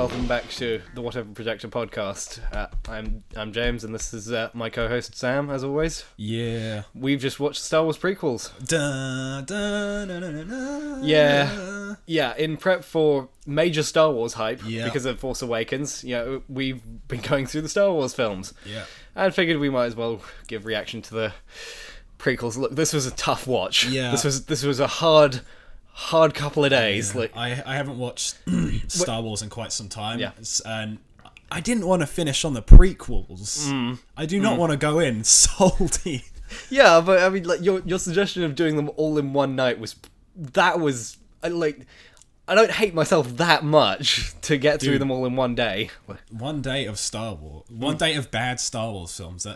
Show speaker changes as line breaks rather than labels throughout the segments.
welcome back to the Whatever Projector podcast. I'm James, and this is my co-host Sam, as always.
Yeah.
We've just watched Star Wars prequels.
Da, da, na, na, na, na.
Yeah. In prep for major Star Wars hype
Yeah.
because of Force Awakens, we've been going through the Star Wars films.
Yeah.
And figured we might as well give reaction to the prequels. Look, this was a tough watch.
Yeah.
This was a hard couple of days.
Yeah.
Like
I haven't watched Star Wars in quite some time.
Yeah.
And I didn't want to finish on the prequels. I do not want to go in salty.
Yeah, but I mean, like your suggestion of doing them all in one night was I don't hate myself that much to get through them all in one day.
One day of Star Wars. One day of bad Star Wars films.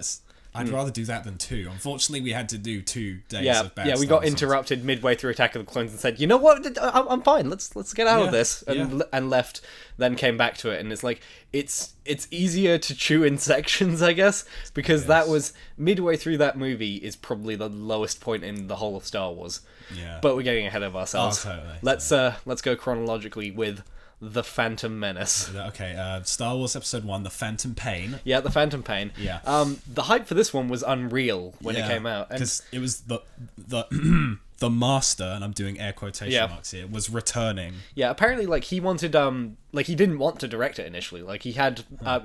I'd rather do that than two. Unfortunately, we had to do 2 days of bad Star Wars
we got
films.
interrupted midway through Attack of the Clones and said, you know what, I'm fine. Let's get out of this, and left. Then came back to it, and it's like it's easier to chew in sections, I guess, because that was midway through that movie is probably the lowest point in the whole of Star Wars.
Yeah.
But we're getting ahead of ourselves.
Oh, totally.
Let's go chronologically with The Phantom Menace.
Okay, Star Wars Episode 1, The Phantom Pain.
Yeah, The Phantom Pain.
Yeah.
The hype for this one was unreal when it came out.
Because it was the the master, and I'm doing air quotation marks here, was returning.
Yeah, apparently, like, he wanted, he didn't want to direct it initially. Like, he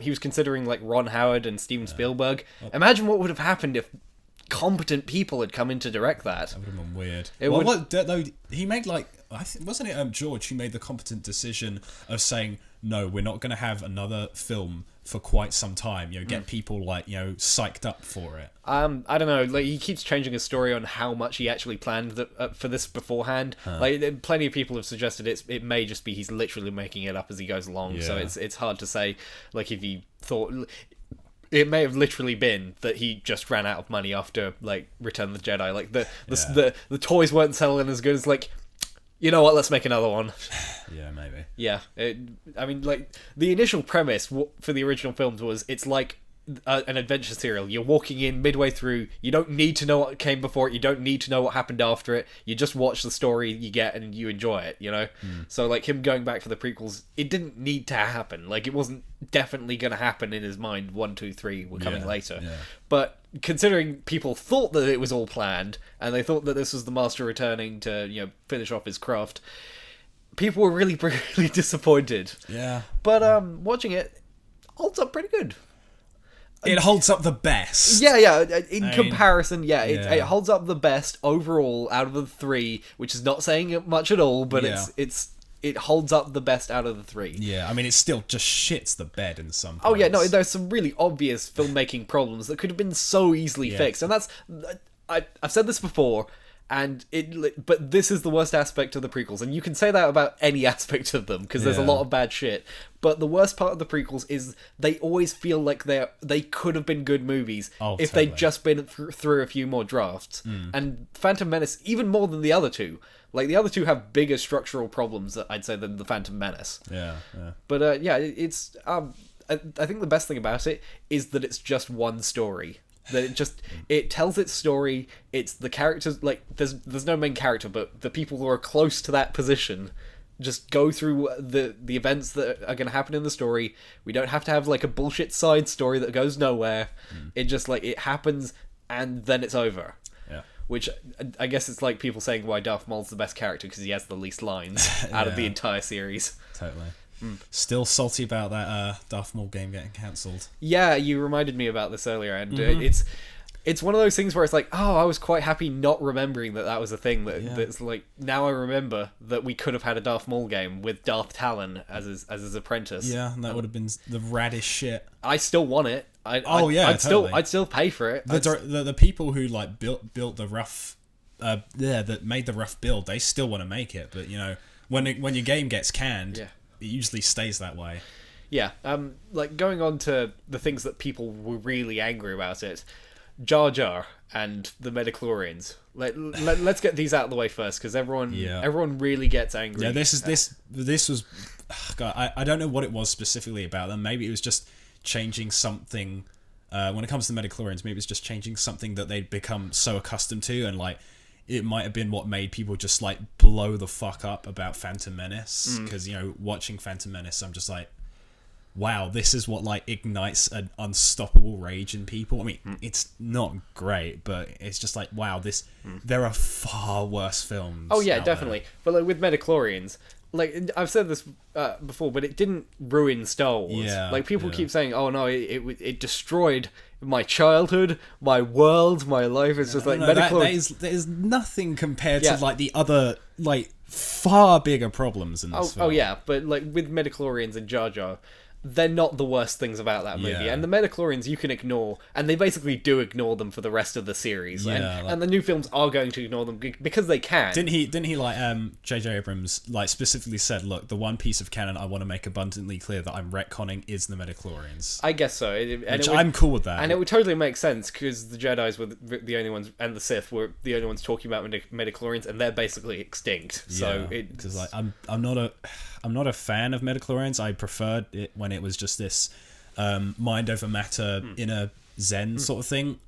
was considering, like, Ron Howard and Steven Spielberg. Imagine what would have happened if competent people had come in to direct that.
That would have been weird.
Though
he made, like, wasn't it George who made the competent decision of saying, no, we're not going to have another film for quite some time, get people, like, psyched up for it.
I don't know, like, he keeps changing his story on how much he actually planned for this beforehand. Like, plenty of people have suggested it may just be he's literally making it up as he goes along, so it's hard to say, like, if he thought... It may have literally been that he just ran out of money after, like, Return of the Jedi. Like, the toys weren't selling as good as, like, you know what, let's make another one.
Yeah, maybe.
Yeah. I mean, like, the initial premise for the original films was it's like an adventure serial. You're walking in midway through. You don't need to know what came before it. You don't need to know what happened after it. You just watch the story you get and you enjoy it, So, like, him going back for the prequels, it didn't need to happen. Like, it wasn't definitely going to happen in his mind. 1, 2, 3 were coming later. Yeah. But considering people thought that it was all planned, and they thought that this was the master returning to, finish off his craft, people were really, really disappointed.
Yeah.
But watching it holds up pretty good.
It holds up the best.
Yeah. In comparison, it holds up the best overall out of the 3, which is not saying much at all, but it holds up the best out of the 3.
Yeah, I mean, it still just shits the bed in some points.
Oh yeah, no, there's some really obvious filmmaking problems that could have been so easily fixed, and that's I've said this before. But this is the worst aspect of the prequels, and you can say that about any aspect of them because there's a lot of bad shit. But the worst part of the prequels is they always feel like they could have been good movies if they'd just been through a few more drafts. And Phantom Menace, even more than the other two, like the other two have bigger structural problems, I'd say, than the Phantom Menace.
Yeah.
But it's I think the best thing about it is that it's just one story. That it tells its story. It's the characters, like, there's no main character, but the people who are close to that position just go through the events that are going to happen in the story. We don't have to have, like, a bullshit side story that goes nowhere. It just, like, it happens and then it's over. Yeah. Which I guess it's like people saying why Darth Maul's the best character because he has the least lines out of the entire series.
Totally. Still salty about that Darth Maul game getting cancelled.
Yeah, you reminded me about this earlier, and it's one of those things where it's like, oh, I was quite happy not remembering that was a thing. That's like, now I remember that we could have had a Darth Maul game with Darth Talon as his apprentice.
Yeah, and that would have been the raddest shit.
I still want it. I'd still pay for it.
The people who, like, built the rough, that made the rough build, they still want to make it, but when your game gets canned. Yeah. It usually stays that way.
Yeah, like, going on to the things that people were really angry about it, Jar Jar and the Metachlorians. Let's get these out of the way first, because everyone really gets angry.
Yeah, this was... God, I don't know what it was specifically about them. Maybe it was just changing something... when it comes to the Metachlorians, maybe it was just changing something that they'd become so accustomed to, and, like, it might have been what made people just, like, blow the fuck up about Phantom Menace. Because, watching Phantom Menace, I'm just like, wow, this is what like ignites an unstoppable rage in people. I mean, it's not great, but it's just like, wow, there are far worse films.
Oh yeah,
out
definitely.
there.
But like with Metachlorians, like I've said this before, but it didn't ruin Star Wars.
Yeah,
like people
yeah.
keep saying, "Oh no, it destroyed my childhood, my world, my life." It's just like Metachlorians.
That is nothing compared
Yeah.
to like the other like far bigger problems in this film.
Oh yeah, but like with Metachlorians and Jar Jar, they're not the worst things about that movie.
Yeah.
And the Metachlorians you can ignore, and they basically do ignore them for the rest of the series.
Yeah,
and the new films are going to ignore them because they can.
Didn't he like J.J. Abrams like specifically said, look, the one piece of canon I want to make abundantly clear that I'm retconning is the Metachlorians.
I guess so.
I'm cool with that.
And it would totally make sense because the Jedis were the only ones, and the Sith were the only ones talking about Metachlorians, and they're basically extinct. So
because like I'm not a fan of Metachlorians. I preferred it when it was just this mind over matter inner Zen sort of thing.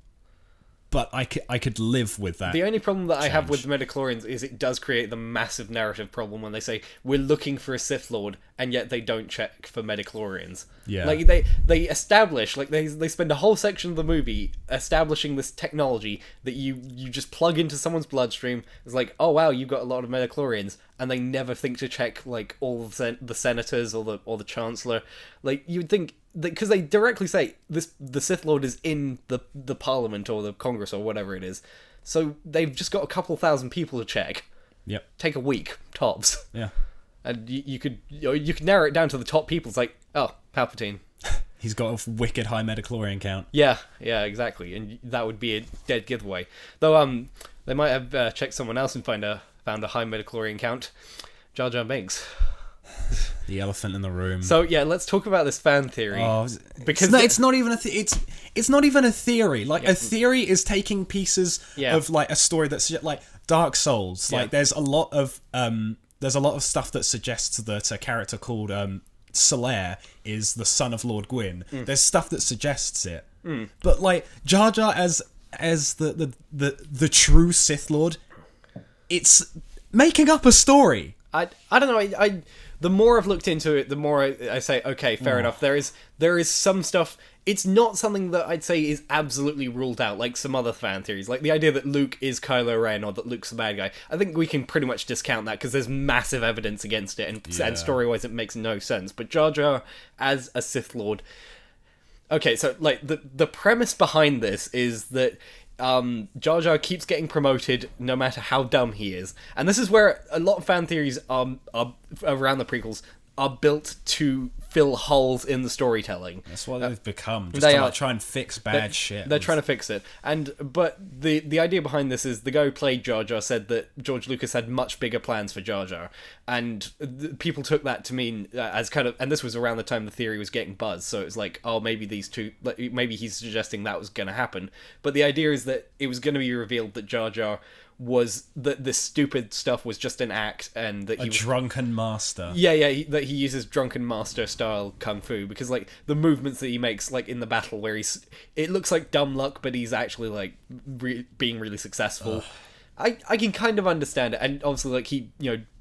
But I could live with that.
The only problem that I have with the Metachlorians is it does create the massive narrative problem when they say we're looking for a Sith Lord and yet they don't check for Metachlorians.
Yeah.
Like they establish, like they spend a whole section of the movie establishing this technology that you just plug into someone's bloodstream. It's like, oh wow, you've got a lot of Metachlorians, and they never think to check like all of the senators or the Chancellor. Like you would think, because they directly say the Sith Lord is in the Parliament or the Congress or whatever it is, so they've just got a couple thousand people to check.
Yep.
Take a week tops.
Yeah.
And you could narrow it down to the top people. It's like, oh, Palpatine.
He's got a wicked high Metachlorian count.
Yeah, exactly, and that would be a dead giveaway. Though they might have checked someone else and found a high Metachlorian count. Jar Jar Binks.
The elephant in the room.
So yeah, let's talk about this fan theory.
Because it's not even it's not even a theory. Like a theory is taking pieces of like a story that's like Dark Souls. Like there's a lot of stuff that suggests that a character called Solaire is the son of Lord Gwyn. There's stuff that suggests it. But like Jar Jar as the true Sith Lord, it's making up a story.
I don't know. The more I've looked into it, the more I say, okay, fair enough. There is some stuff. It's not something that I'd say is absolutely ruled out, like some other fan theories. Like the idea that Luke is Kylo Ren or that Luke's the bad guy. I think we can pretty much discount that because there's massive evidence against it, and story-wise it makes no sense. But Jar Jar as a Sith Lord... Okay, so like the premise behind this is that Jar Jar keeps getting promoted no matter how dumb he is. And this is where a lot of fan theories are around the prequels are built to fill holes in the storytelling.
That's what they've become. Just
they
to
are,
like, try and fix bad shit.
They're trying to fix it. But the idea behind this is the guy who played Jar Jar said that George Lucas had much bigger plans for Jar Jar. And people took that to mean as kind of... And this was around the time the theory was getting buzz. So it was like, oh, maybe these two... Maybe he's suggesting that was going to happen. But the idea is that it was going to be revealed that Jar Jar was that this stupid stuff was just an act, and that he was
drunken master.
that he uses drunken master style kung fu, because like the movements that he makes like in the battle where it looks like dumb luck, but he's actually like being really successful. I can kind of understand it, and obviously like he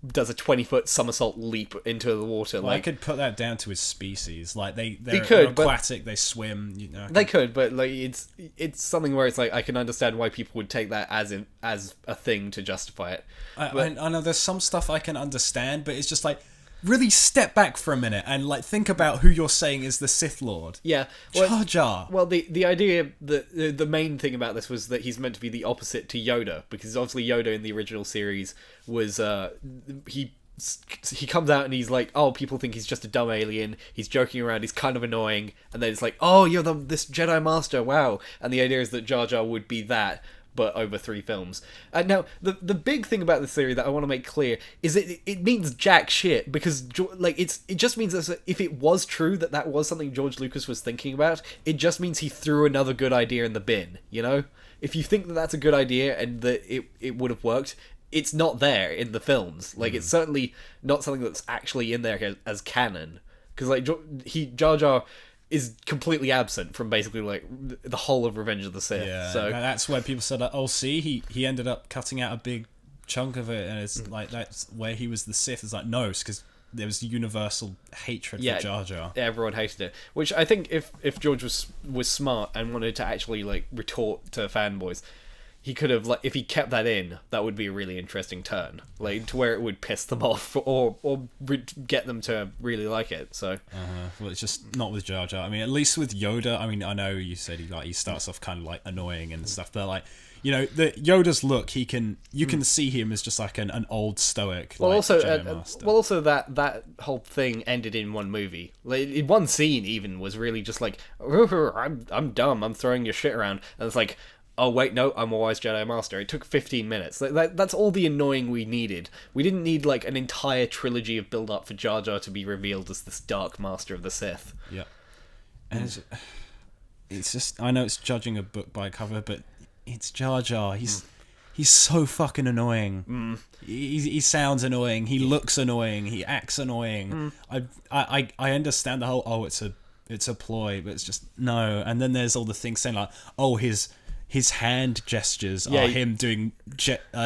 does a 20-foot somersault leap into the water.
Well,
like
I could put that down to his species. Like they're
could,
aquatic, they swim.
They could, but like it's something where it's like I can understand why people would take that as a thing to justify it.
I know there's some stuff I can understand, but it's just like, really step back for a minute and like think about who you're saying is the Sith Lord.
Yeah,
Jar Jar.
Well, the idea, the main thing about this was that he's meant to be the opposite to Yoda, because obviously Yoda in the original series was he comes out and he's like, oh, people think he's just a dumb alien. He's joking around. He's kind of annoying, and then it's like, oh, you're this Jedi Master, wow. And the idea is that Jar Jar would be that, but over 3 films. Now, the big thing about this theory that I want to make clear is that it means jack shit, because like it just means that if it was true that was something George Lucas was thinking about, it just means he threw another good idea in the bin, If you think that that's a good idea and that it would have worked, it's not there in the films. Like, it's certainly not something that's actually in there as canon, because like Jar Jar is completely absent from basically like the whole of Revenge of the Sith.
Yeah,
so
that's where people said, oh, see, he ended up cutting out a big chunk of it, and it's like that's where he was the Sith. It's like, no, it's because there was universal hatred for Jar Jar.
Everyone hated it. Which I think if George was smart and wanted to actually like retort to fanboys, he could have, like, if he kept that in, that would be a really interesting turn, like to where it would piss them off or get them to really like it. So
well, it's just not with Jar Jar. I mean, at least with Yoda. I mean, I know you said he starts off kind of like annoying and stuff, but like, you know, the Yoda's look, you can see him as just like an old stoic.
Well,
like,
also,
Jedi Master.
well, also that whole thing ended in one movie. Like, in one scene, even was really just like, I'm dumb, I'm throwing your shit around, and it's like, oh wait, no, I'm a wise Jedi Master. It took 15 minutes. That's all the annoying we needed. We didn't need like an entire trilogy of build up for Jar Jar to be revealed as this Dark Master of the Sith.
Yeah, and it's just, I know it's judging a book by cover, but it's Jar Jar. He's so fucking annoying. He sounds annoying. He looks annoying. He acts annoying. I understand the whole it's a ploy, but it's just no. And then there's all the things saying like, oh, his hand gestures are him doing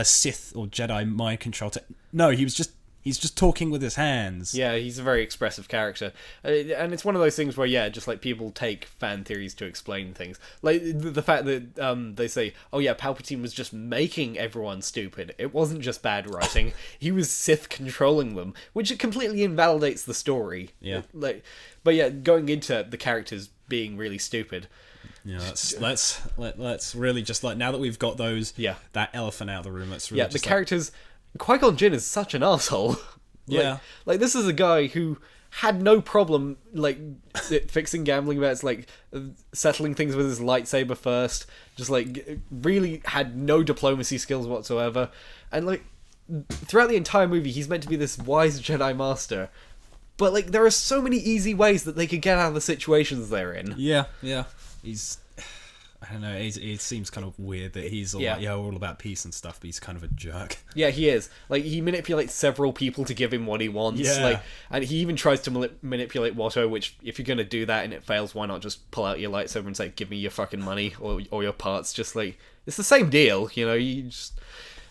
Sith or Jedi mind control. No, he's just talking with his hands.
Yeah, he's a very expressive character. And it's one of those things where, just like people take fan theories to explain things. Like the fact that they say, oh yeah, Palpatine was just making everyone stupid. It wasn't just bad writing. He was Sith controlling them, which completely invalidates the story.
Yeah.
But going into the characters being really stupid.
Yeah, let's really just, like, now that we've got that elephant out of the room, let's really
the characters. Qui-Gon Jinn is such an asshole. Like this is a guy who had no problem like fixing gambling bets, like settling things with his lightsaber first, just like really had no diplomacy skills whatsoever, and like throughout the entire movie he's meant to be this wise Jedi Master, but like there are so many easy ways that they could get out of the situations they're in.
Yeah. He's, I don't know, it seems kind of weird that he's all like, all about peace and stuff, but he's kind of a jerk.
Yeah, he is. Like, he manipulates several people to give him what he wants.
Yeah.
Like, and he even tries to manipulate Watto, which, if you're going to do that and it fails, why not just pull out your lightsaber and say, give me your fucking money or your parts? Just like, it's the same deal, you know? You just...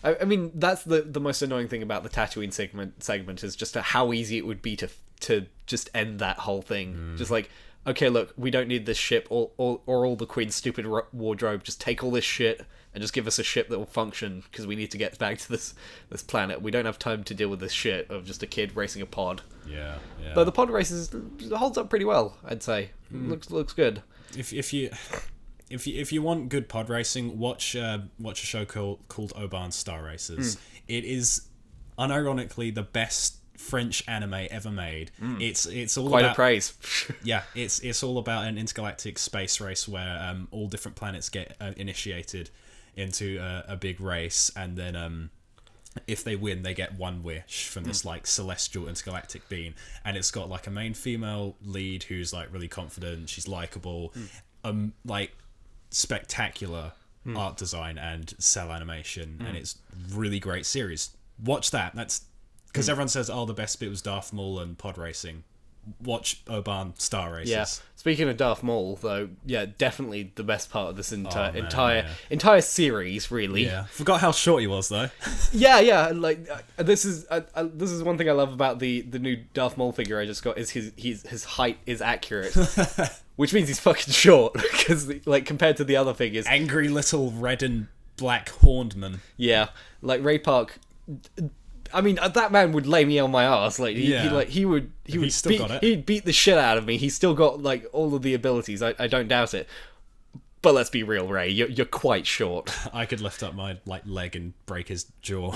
I mean, that's the most annoying thing about the Tatooine segment is just how easy it would be to just end that whole thing. Just like, okay, look, we don't need this ship or all the Queen's stupid wardrobe. Just take all this shit and just give us a ship that will function, because we need to get back to this planet. We don't have time to deal with this shit of just a kid racing a pod.
Yeah.
But the pod races holds up pretty well, I'd say. Looks good.
If you want good pod racing, watch a show called Oban Star Races. It is unironically the best French anime ever made. It's all
quite
about,
a praise.
Yeah, it's all about an intergalactic space race where all different planets get initiated into a big race, and then if they win, they get one wish from this like celestial intergalactic being, and it's got like a main female lead who's like really confident. She's likable, like spectacular art design and cell animation, and it's really great series. Watch that. That's because everyone says, oh, the best bit was Darth Maul and pod racing. Watch Oban Star Races.
Yeah. Speaking of Darth Maul, though, definitely the best part of this entire series, really.
Yeah. Forgot how short he was, though.
Yeah. Like this is one thing I love about the new Darth Maul figure I just got is his height is accurate, which means he's fucking short because like compared to the other figures,
angry little red and black horned man.
Yeah, like Ray Park. I mean, that man would lay me on my ass. Like he would he'd beat the shit out of me. He's still got like all of the abilities. I don't doubt it. But let's be real, Ray. You're quite short.
I could lift up my leg and break his jaw.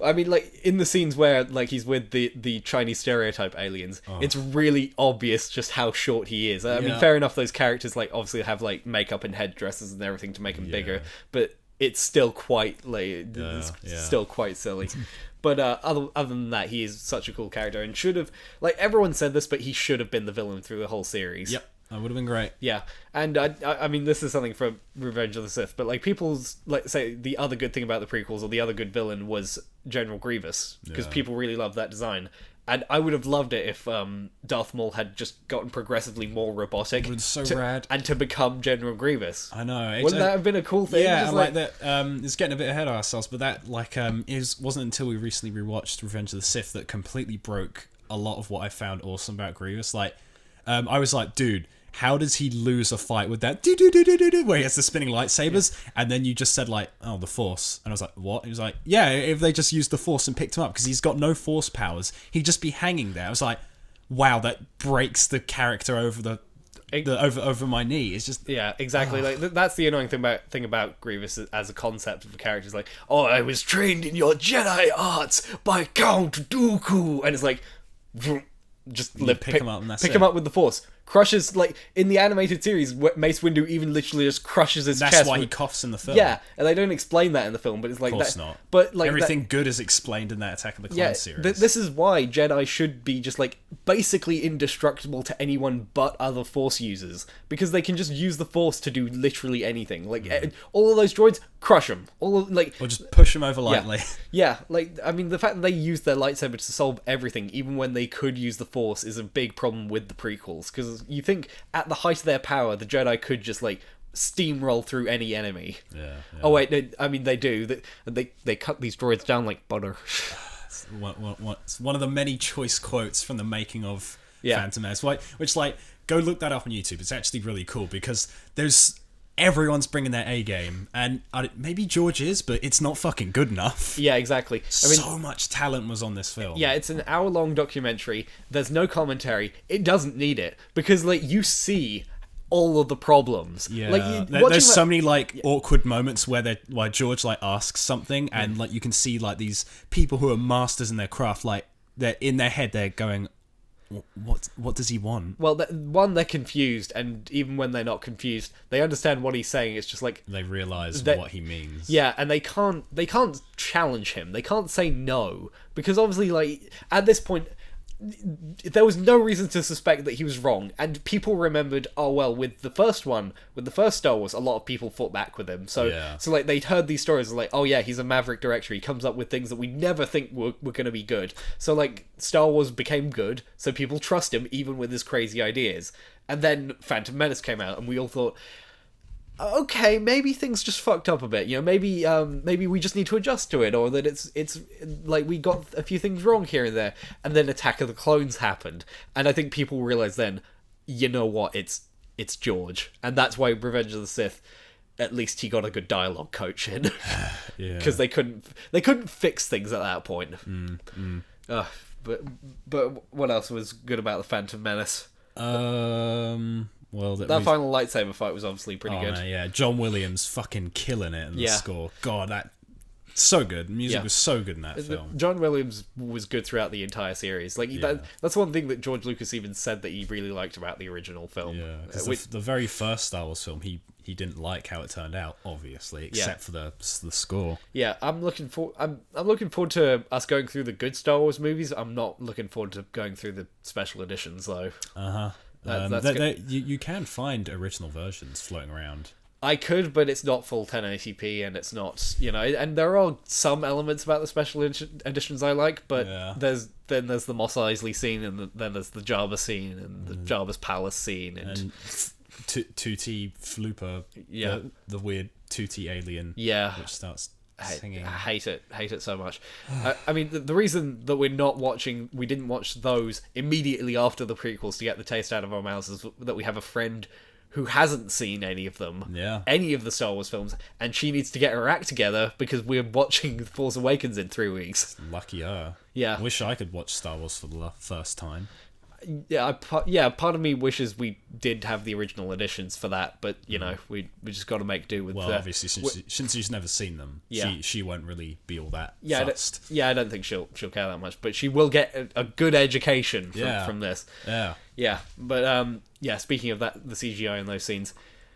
I mean, like in the scenes where like he's with the Chinese stereotype aliens, it's really obvious just how short he is. I mean, fair enough. Those characters like obviously have like makeup and headdresses and everything to make him bigger, but it's still quite like still quite silly. But other than that, he is such a cool character and should have, like everyone said this, but he should have been the villain through the whole series.
Yep, that would have been great.
Yeah, and I mean, this is something from Revenge of the Sith, but like people's like say the other good thing about the prequels or the other good villain was General Grievous, because people really loved that design. And I would have loved it if Darth Maul had just gotten progressively more robotic.
It was so rad.
And to become General Grievous.
I know.
Wouldn't that have been a cool thing?
Yeah, just like that. It's getting a bit ahead of ourselves, but that like wasn't until we recently rewatched Revenge of the Sith that completely broke a lot of what I found awesome about Grievous. Like, I was like, dude, how does he lose a fight with that where he has the spinning lightsabers? And then you just said like, oh, the Force. And I was like, what? He was like, yeah, if they just used the Force and picked him up, because he's got no Force powers, he'd just be hanging there. I was like, wow, that breaks the character over over my knee. It's just
exactly. Like that's the annoying thing about Grievous as a concept of the character. Is like, oh, I was trained in your Jedi arts by Count Dooku, and it's like, just pick
him up and that's
pick
it.
him up with the Force. Crushes, like in the animated series, Mace Windu even literally just crushes his chest.
That's why he coughs in the film.
Yeah, and they don't explain that in the film, but it's like,
of course
that,
not.
But like
everything good is explained in that Attack of the Clones series.
This is why Jedi should be just like basically indestructible to anyone but other Force users, because they can just use the Force to do literally anything. Like all of those droids, crush them. Or
just push them over lightly.
Yeah, like I mean, the fact that they use their lightsaber to solve everything, even when they could use the Force, is a big problem with the prequels. Because you think at the height of their power, the Jedi could just like steamroll through any enemy.
Yeah.
Oh wait, no, I mean they do. They cut these droids down like butter.
It's one of the many choice quotes from the making of Phantom Menace, which like go look that up on YouTube. It's actually really cool because everyone's bringing their A game, and maybe George is, but it's not fucking good enough.
Yeah, exactly. I mean,
so much talent was on this film.
Yeah, it's an hour-long documentary. There's no commentary. It doesn't need it because like you see all of the problems.
Yeah,
like
there's so many like awkward moments where George like asks something, and like you can see like these people who are masters in their craft, like they're in their head, they're going, what does he want?
Well, they're confused, and even when they're not confused, they understand what he's saying. It's just like
they realize what he means.
Yeah, and they can't challenge him. They can't say no, because obviously, like at this point, there was no reason to suspect that he was wrong, and people remembered, oh well, with the first Star Wars, a lot of people fought back with him. So like they'd heard these stories like, oh yeah, he's a maverick director. He comes up with things that we never think were going to be good. So like Star Wars became good, so people trust him even with his crazy ideas. And then Phantom Menace came out, and we all thought, okay, maybe things just fucked up a bit. You know, maybe we just need to adjust to it, or that it's like we got a few things wrong here and there. And then Attack of the Clones happened, and I think people realized then, you know what, it's George, and that's why Revenge of the Sith, at least he got a good dialogue coach in, because they couldn't fix things at that point. But what else was good about the Phantom Menace?
Well,
that final lightsaber fight was obviously pretty good.
Man, yeah, John Williams fucking killing it in the score. God, that so good. The music was so good in that film.
John Williams was good throughout the entire series. Like that's one thing that George Lucas even said that he really liked about the original film.
Yeah, because the very first Star Wars film, he didn't like how it turned out, obviously, except for the score. Yeah,
I'm looking forward to us going through the good Star Wars movies. I'm not looking forward to going through the special editions though.
You can find original versions floating around.
I could, but it's not full 1080p, and it's not, and there are some elements about the special editions I like, but there's the Mos Eisley scene, and then there's the Jabba scene, and the Jabba's palace scene, and
Tutti Flooper, the weird Tutti alien, which starts singing.
I hate it so much. I mean, the reason that we didn't watch those immediately after the prequels to get the taste out of our mouths is that we have a friend who hasn't seen any of them, any of the Star Wars films, and she needs to get her act together because we're watching Force Awakens in 3 weeks.
Lucky her.
Yeah.
I wish I could watch Star Wars for the first time.
Part of me wishes we did have the original editions for that, but we just got to make do with.
Well, obviously, since she's never seen them, she won't really be all that fussed.
I don't think she'll care that much, but she will get a good education from this. Yeah. But speaking of that, the CGI in those scenes,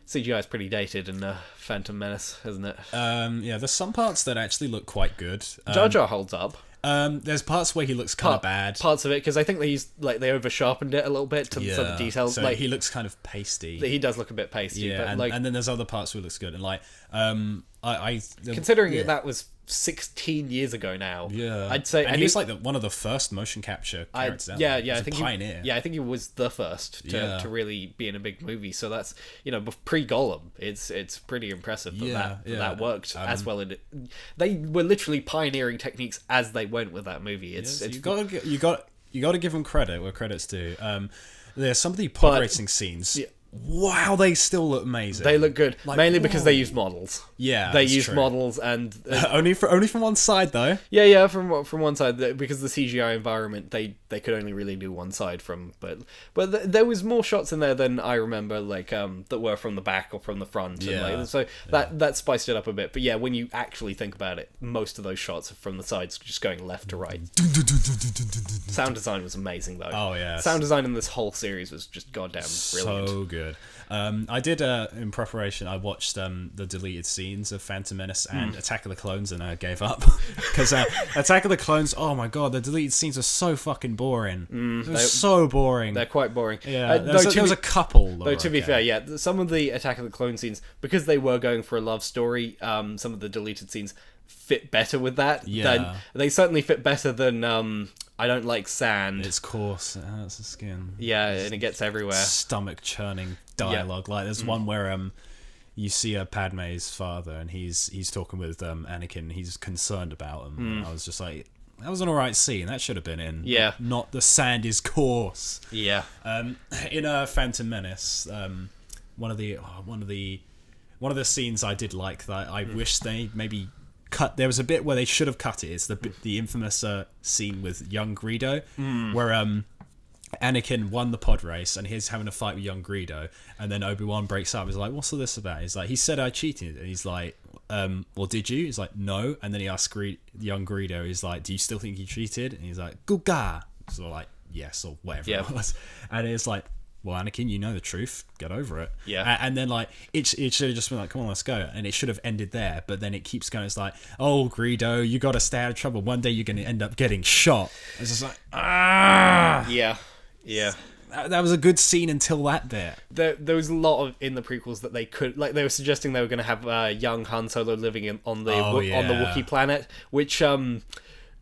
CGI is pretty dated in Phantom Menace, isn't it?
There's some parts that actually look quite good.
Jar Jar holds up.
There's parts where he looks kind of bad.
Parts of it, because I think they over sharpened it a little bit to so the details.
So he looks kind of pasty.
He does look a bit pasty.
Yeah,
but
and then there's other parts where it looks good. And
considering that was 16 years ago now.
Yeah,
I'd say,
and he's like one of the first motion capture characters.
I think
pioneer.
I think he was the first to really be in a big movie. So that's pre-Gollum. It's pretty impressive that worked as well. They were literally pioneering techniques as they went with that movie. You
you got to give them credit where credit's due. There's some of the pod racing scenes. Yeah. Wow, they still look amazing.
They look good, mainly because they use models.
Yeah,
they use models, and
only from one side though.
Yeah, from one side, because the CGI environment, they could only really do one side from. But there was more shots in there than I remember, like that were from the back or from the front.
Yeah.
And, like, so that spiced it up a bit. But yeah, when you actually think about it, most of those shots are from the sides, just going left to right. Sound design was amazing though.
Oh yeah,
sound design in this whole series was just goddamn brilliant.
So good. I did in preparation. I watched the deleted scenes of Phantom Menace and Attack of the Clones, and I gave up because Attack of the Clones. Oh my god, the deleted scenes are so fucking boring. They're so boring.
They're quite boring.
Yeah, there was a couple.
Though to be fair, yeah, some of the Attack of the Clone scenes, because they were going for a love story, some of the deleted scenes fit better with that.
Yeah,
they certainly fit better than I don't like sand.
It's coarse. It hurts the skin.
Yeah, and it gets everywhere.
Stomach churning dialogue. Like there's one where you see Padme's father, and he's talking with Anakin. He's concerned about him. And I was just like, that was an alright scene. That should have been in.
Yeah.
Not the sand is coarse.
Yeah.
In Phantom Menace, one of the scenes I did like that I wish they maybe cut. There was a bit where they should have cut it. It's the infamous scene with young Greedo, where Anakin won the pod race and he's having a fight with young Greedo, and then Obi-Wan breaks up. He's like, "What's all this about?" He's like, "He said I cheated," and he's like, "Well, did you?" He's like, "No," and then he asks young Greedo, he's like, "Do you still think you cheated?" And he's like, "Guga," so like, yes, or whatever it was, and it's like, well, Anakin, you know the truth. Get over it.
Yeah.
And then, like, it should have just been like, come on, let's go. And it should have ended there. But then it keeps going. It's like, oh, Greedo, you got to stay out of trouble. One day you're going to end up getting shot. It's just like, ah.
Yeah. Yeah.
That was a good scene until that bit.
There was a lot in the prequels that they could, like, they were suggesting they were going to have young Han Solo living on the Wookiee planet, which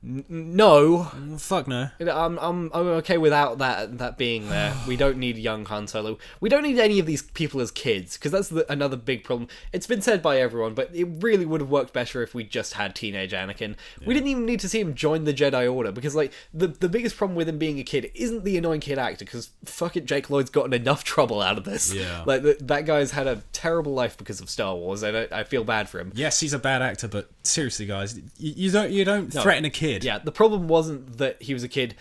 no.
Fuck no.
I'm okay without that being there. We don't need young Han Solo. We don't need any of these people as kids, because that's another big problem. It's been said by everyone, but it really would have worked better if we just had teenage Anakin. Yeah. We didn't even need to see him join the Jedi Order, because like the biggest problem with him being a kid isn't the annoying kid actor, because fuck it, Jake Lloyd's gotten enough trouble out of this.
Yeah.
Like that guy's had a terrible life because of Star Wars, and I feel bad for him.
Yes, he's a bad actor, but seriously, guys, you don't threaten a kid.
Yeah, the problem wasn't that he was a kid.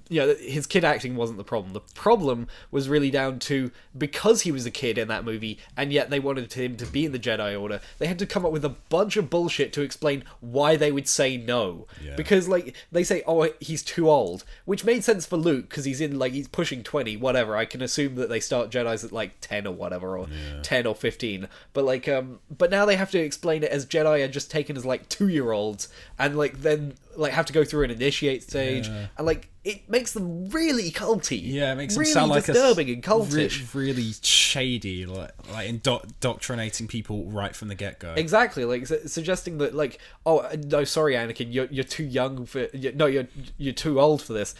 You know, his kid acting wasn't the problem. The problem was really down to, because he was a kid in that movie, and yet they wanted him to be in the Jedi Order, they had to come up with a bunch of bullshit to explain why they would say no. Yeah. Because, like, they say, oh, he's too old, which made sense for Luke, because he's pushing 20, whatever. I can assume that they start Jedis at, like, 10 or whatever, or 10 or 15. But, like, but now they have to explain it as Jedi are just taken as, like, 2-year-olds, and, like, then, like, have to go through an initiate stage, and, like, it makes them really culty.
Yeah, it makes
really
them sound like
disturbing and cultish.
Really shady, like indoctrinating people right from the get-go.
Exactly, like suggesting that, like, oh no, sorry, Anakin, you're too young for. You're too old for this.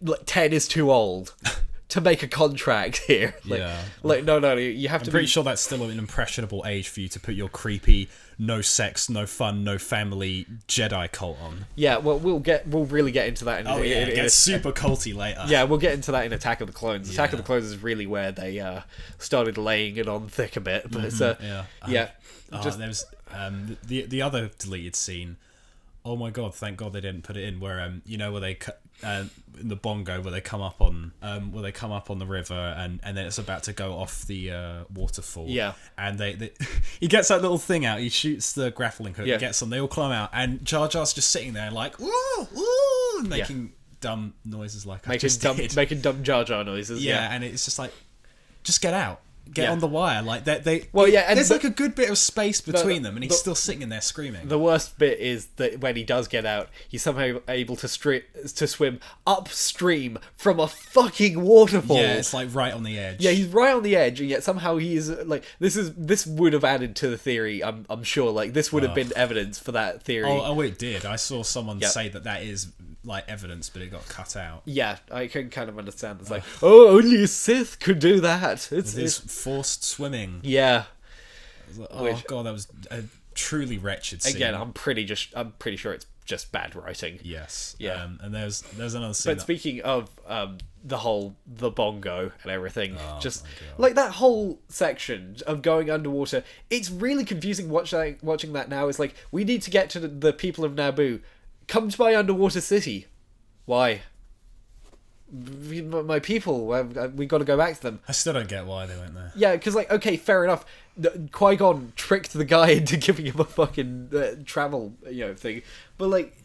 Like 10 is too old to make a contract here. Like no, you have to.
I'm pretty sure that's still an impressionable age for you to put your creepy, no sex, no fun, no family Jedi cult on.
Yeah, well, we'll really get into that.
It gets super culty later.
Yeah, we'll get into that in Attack of the Clones. Attack of the Clones is really where they started laying it on thick a bit. But
there's the other deleted scene. Oh my god! Thank God they didn't put it in. Where where they in the bongo where they come up on the river and then it's about to go off the waterfall.
Yeah.
And they he gets that little thing out. He shoots the grappling hook. Yeah. Gets them. They all climb out, and Jar Jar's just sitting there like ooh, making dumb noises like
making dumb Jar Jar noises.
Yeah, and it's just like, just get out. Get on the wire, like and there's like a good bit of space between them, and he's still sitting in there screaming.
The worst bit is that when he does get out, he's somehow able to swim upstream from a fucking waterfall.
Yeah, it's like right on the edge.
Yeah, he's right on the edge, and yet somehow he is like this would have added to the theory. I'm sure, like this would have been evidence for that theory.
Oh, it did. I saw someone say that is like evidence, but it got cut out.
Yeah, I can kind of understand. It's like, oh, only a Sith could do that. It's
forced swimming.
Yeah.
Like, god, that was a truly wretched scene.
Again, I'm pretty sure it's just bad writing.
Yes.
Yeah.
And there's another scene.
But speaking of the bongo and everything,
Oh,
just
my God.
like that whole section of going underwater, it's really confusing watching that now. It's like, we need to get to the people of Naboo. Come to my underwater city. Why? My people, we got to go back to them.
I still don't get why they went there.
Yeah, because, like, okay, fair enough. Qui-Gon tricked the guy into giving him a fucking travel, thing. But, like,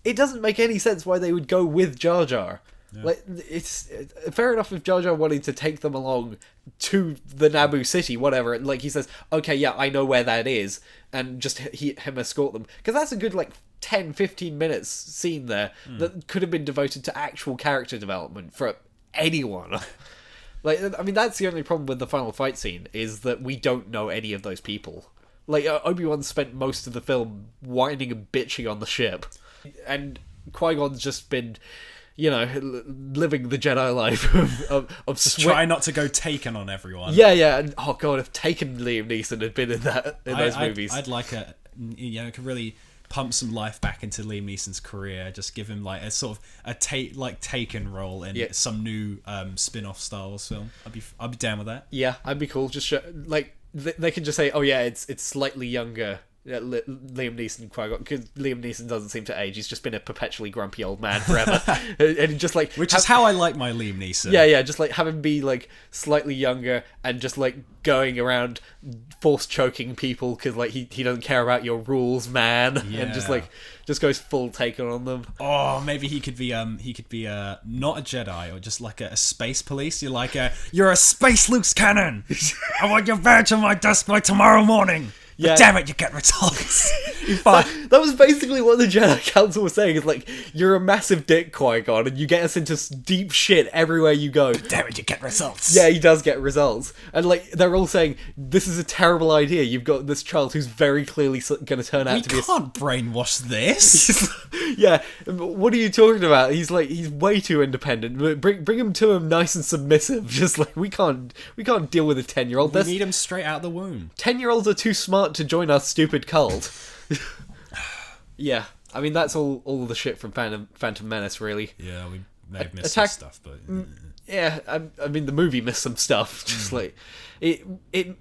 it doesn't make any sense why they would go with Jar Jar. Yeah. Like, it's fair enough if Jar Jar wanted to take them along to the Naboo city, whatever. And, like, he says, okay, yeah, I know where that is. And just him escort them. Because that's a good, like, 10-15 minutes scene there that could have been devoted to actual character development for anyone. Like, I mean, that's the only problem with the final fight scene, is that we don't know any of those people. Like, Obi-Wan spent most of the film whining and bitching on the ship, and Qui-Gon's just been, living the Jedi life of
try not to go Taken on everyone.
Yeah, and oh god, if Taken Liam Neeson had been in those movies,
I'd like could really pump some life back into Liam Neeson's career. Just give him like a sort of Taken role in some new spin-off Star Wars film. I'd be down with that.
Yeah, I'd be cool. Just they can just say, oh yeah, it's slightly younger. Liam Neeson, Qui-Gon, because Liam Neeson doesn't seem to age. He's just been a perpetually grumpy old man forever, and just like
which is how I like my Liam Neeson.
Yeah, just like have him be like slightly younger and just like going around force choking people because like he doesn't care about your rules, man, and just goes full Taken on them.
Oh, maybe he could be not a Jedi or just like a space police. You're a space loose cannon. I want your badge on my desk by tomorrow morning. Yeah. But damn it, you get results.
That was basically what the Jedi Council was saying. Is like, you're a massive dick, Qui-Gon, and you get us into deep shit everywhere you go.
But damn it, you get results.
Yeah, he does get results. And like, they're all saying, this is a terrible idea. You've got this child who's very clearly going to turn out to be...
We can't brainwash this.
Yeah, what are you talking about? He's way too independent. Bring him to him nice and submissive. Just like, we can't deal with a 10-year-old.
We need him straight out of the womb.
10-year-olds are too smart to join our stupid cult. Yeah, I mean, that's all the shit from Phantom Menace, really.
Yeah, we may have missed some stuff, but...
Yeah, I mean, the movie missed some stuff. Just like...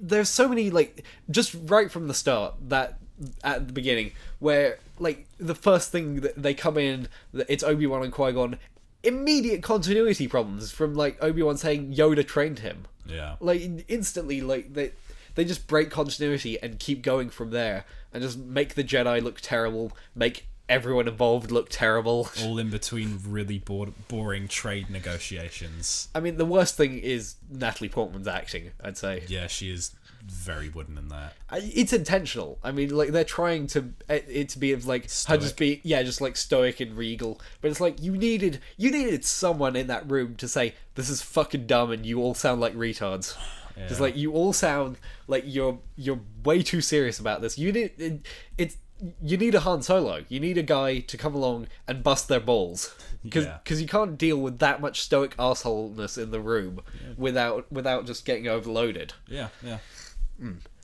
There's so many, like... Just right from the start, that... At the beginning, where, like, the first thing that they come in, it's Obi-Wan and Qui-Gon, immediate continuity problems from, like, Obi-Wan saying Yoda trained him.
Yeah.
Like, instantly, like, they just break continuity and keep going from there, and just make the Jedi look terrible, make everyone involved look terrible.
All in between really boring trade negotiations.
I mean, the worst thing is Natalie Portman's acting, I'd say.
Yeah, she is very wooden in that.
It's intentional. I mean, like, they're trying to it to be of like
stoic.
Her just be just like stoic and regal, but it's like you needed someone in that room to say, this is fucking dumb and you all sound like retards. Yeah. Just like, you all sound like you're way too serious about this. You need a Han Solo. You need a guy to come along and bust their balls. Because you can't deal with that much stoic arseholeness in the room without just getting overloaded.
Yeah.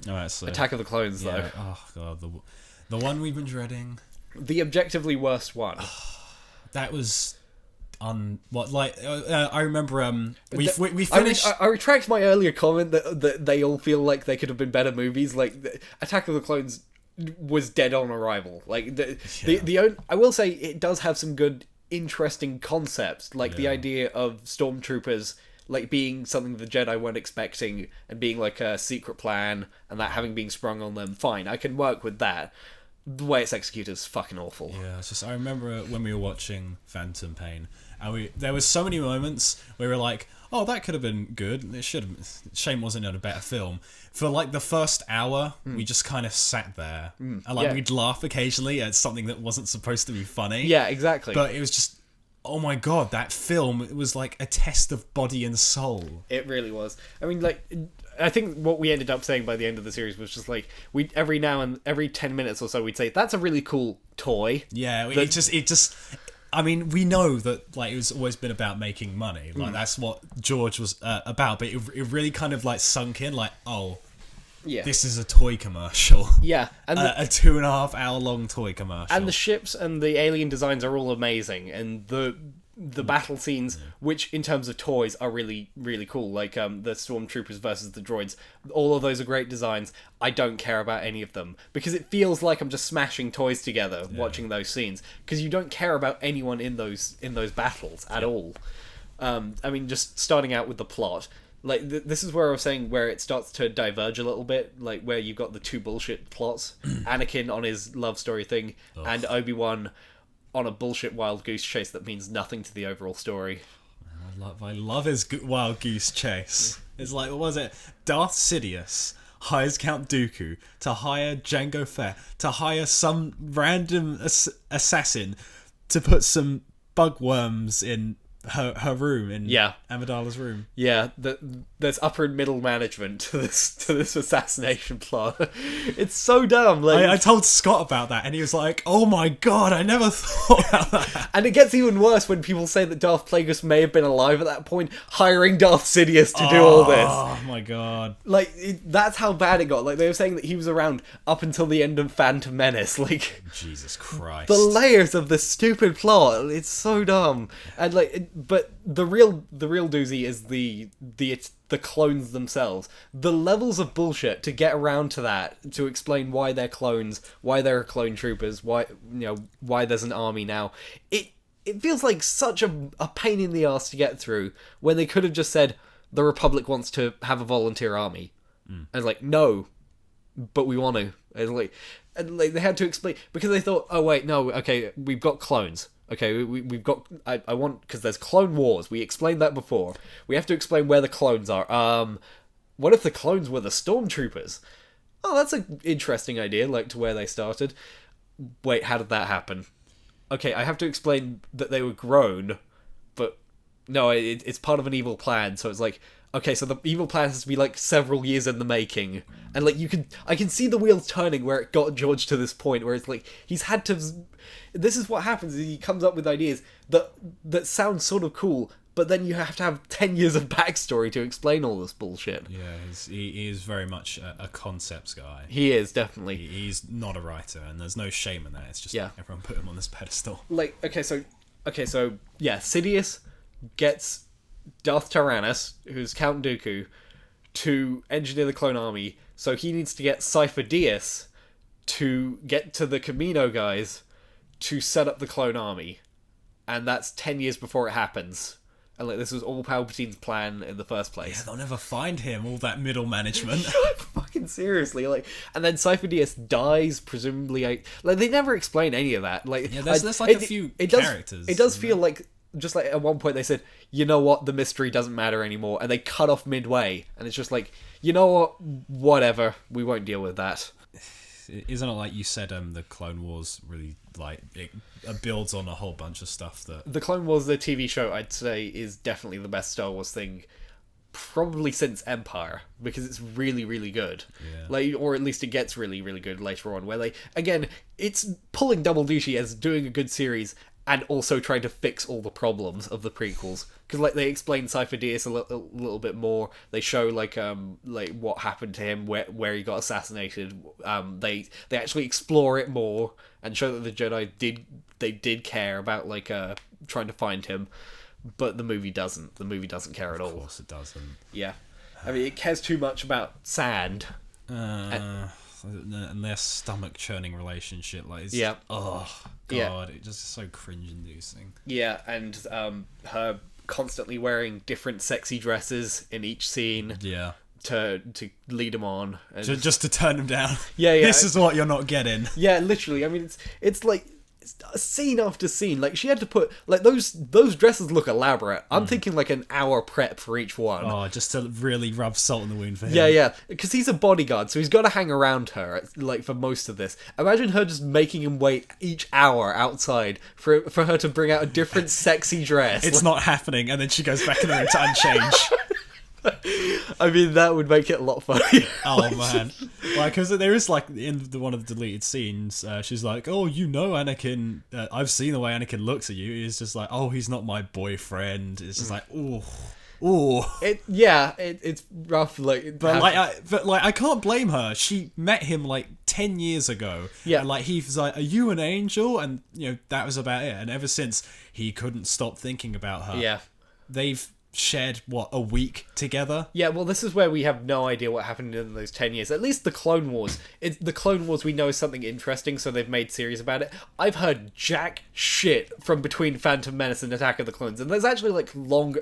Alright, so...
Attack of the Clones, though.
Oh, God. The one we've been dreading.
The objectively worst one.
That was... I remember we finished...
I retract my earlier comment that they all feel like they could have been better movies. Like, Attack of the Clones was dead on arrival. Like, I will say it does have some good, interesting concepts, like the idea of stormtroopers like being something the Jedi weren't expecting and being like a secret plan and that having been sprung on them. Fine, I can work with that. The way it's executed is fucking awful.
Yeah, it's just, I remember when we were watching Phantom Pain, and there was so many moments where we were like, oh, that could have been good. It should have. Shame wasn't in a better film. For like the first hour, we just kind of sat there, and like we'd laugh occasionally at something that wasn't supposed to be funny.
Yeah, exactly.
But it was just, oh my god, that film, it was like a test of body and soul.
It really was. I mean, like, I think what we ended up saying by the end of the series was just like, we every 10 minutes or so we'd say, that's a really cool toy.
Yeah, it just I mean, we know that like it was always been about making money. Like that's what George was about, but it really kind of like sunk in, like, oh,
Yeah.
This is a toy commercial.
Yeah, and
a 2.5 hour long toy commercial.
and the ships and the alien designs are all amazing, and the battle scenes, which in terms of toys are really, really cool, like the stormtroopers versus the droids, all of those are great designs. I don't care about any of them because it feels like I'm just smashing toys together watching those scenes, because you don't care about anyone in those battles at all. I mean, just starting out with the plot, like this is where I was saying where it starts to diverge a little bit, like where you've got the two bullshit plots, Anakin on his love story thing, and Obi-Wan on a bullshit wild goose chase that means nothing to the overall story.
I love his wild goose chase. It's like, what was it? Darth Sidious hires Count Dooku to hire Jango Fett to hire some random assassin to put some bugworms in her room, in Amidala's room.
Yeah, there's upper and middle management to this assassination plot. It's so dumb. Like
I told Scott about that, and he was like, "Oh my god, I never thought about that."
And it gets even worse when people say that Darth Plagueis may have been alive at that point, hiring Darth Sidious to do all this.
Oh my god!
Like that's how bad it got. Like they were saying that he was around up until the end of Phantom Menace. Like
Jesus Christ,
the layers of this stupid plot. It's so dumb. And like, but the real doozy is the clones themselves. The levels of bullshit to get around to that, to explain why they're clones, why there are clone troopers, why there's an army now. It feels like such a pain in the ass to get through when they could have just said the Republic wants to have a volunteer army. And it's like, no, but we want to. And they had to explain, because they thought, oh wait, no, okay, we've got clones. Okay, we've got... I want... Because there's Clone Wars. We explained that before. We have to explain where the clones are. What if the clones were the stormtroopers? Oh, that's an interesting idea, like, to where they started. Wait, how did that happen? Okay, I have to explain that they were grown, but... No, it's part of an evil plan, so it's like... Okay, so the evil plan has to be, like, several years in the making. And, like, I can see the wheels turning where it got George to this point, where it's like, he's had to... This is what happens, is he comes up with ideas that sound sort of cool, but then you have to have 10 years of backstory to explain all this bullshit.
Yeah, he is very much a concepts guy.
He is, definitely.
He's not a writer, and there's no shame in that. It's just everyone put him on this pedestal.
Like, okay, so, yeah, Sidious gets Darth Tyrannus, who's Count Dooku, to engineer the clone army, so he needs to get Cypher Dyas to get to the Camino guys to set up the clone army. And that's 10 years before it happens. And like, this was all Palpatine's plan in the first place.
Yeah, they'll never find him, all that middle management.
Fucking seriously, like, and then Cypher Dyas dies, presumably. Like, they never explain any of that. Like,
yeah, there's like a few characters.
It does feel like, just like at one point they said, you know what, the mystery doesn't matter anymore, and they cut off midway, and it's just like, you know what, whatever, we won't deal with that.
Isn't it like you said, the Clone Wars really, like, it builds on a whole bunch of stuff that...
The Clone Wars, the TV show, I'd say, is definitely the best Star Wars thing, probably since Empire, because it's really, really good.
Yeah.
Like, or at least it gets really, really good later on, where again, it's pulling double duty as doing a good series, and also trying to fix all the problems of the prequels. Because, like, they explain Cypher Dyas a little bit more. They show, like what happened to him, where he got assassinated. They actually explore it more, and show that the Jedi did care about, like, trying to find him. But the movie doesn't. The movie doesn't care at all.
Of course it doesn't.
Yeah. I mean, it cares too much about sand.
And their stomach churning relationship, like, oh god, it just is so cringe inducing.
Yeah, and her constantly wearing different sexy dresses in each scene.
Yeah.
To lead him on, and
just to turn him down.
Yeah.
This is what you're not getting.
Yeah, literally. I mean, it's like scene after scene. Like, she had to put, like, those dresses look elaborate. I'm thinking like an hour prep for each one.
Oh, just to really rub salt in the wound for him.
Yeah, because he's a bodyguard, so he's got to hang around her, like, for most of this. Imagine her just making him wait each hour outside for her to bring out a different sexy dress.
It's not happening, and then she goes back in the room to unchange.
I mean, that would make it a lot funnier.
Oh man, like, because there is, like, in one of the deleted scenes, she's like, "Oh, you know, Anakin. I've seen the way Anakin looks at you. He's just like, oh, he's not my boyfriend." It's just like, oh, Ooh.
It's rough.
But I can't blame her. She met him like 10 years ago.
Yeah.
And like he was like, "Are you an angel?" And that was about it. And ever since, he couldn't stop thinking about her.
Yeah.
They've shared a week together.
Yeah, well, this is where we have no idea what happened in those 10 years. At least the Clone Wars. The Clone Wars we know is something interesting, so they've made series about it. I've heard jack shit from between Phantom Menace and Attack of the Clones, and there's actually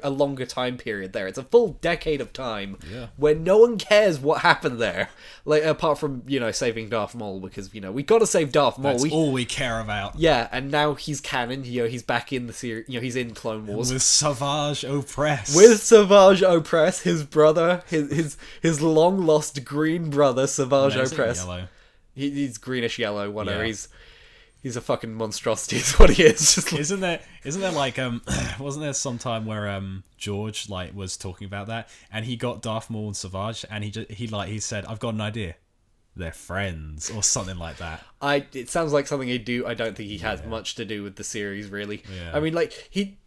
a longer time period there. It's a full decade of time where no one cares what happened there. Like, apart from, saving Darth Maul, because, we gotta save Darth Maul.
That's all we care about.
Yeah, and now he's canon, he's back in the series, he's in Clone Wars.
With Savage Opress.
With Savage Opress, his brother, his long lost green brother, Savage Opress.
Yellow.
He's greenish yellow, whatever.
Yeah.
He's a fucking monstrosity. Is what he is. Just
isn't there like wasn't there some time where George was talking about that, and he got Darth Maul and Savage, and he said, "I've got an idea. They're friends," or something like that.
It sounds like something he'd do. I don't think he has much to do with the series, really.
Yeah.
I mean,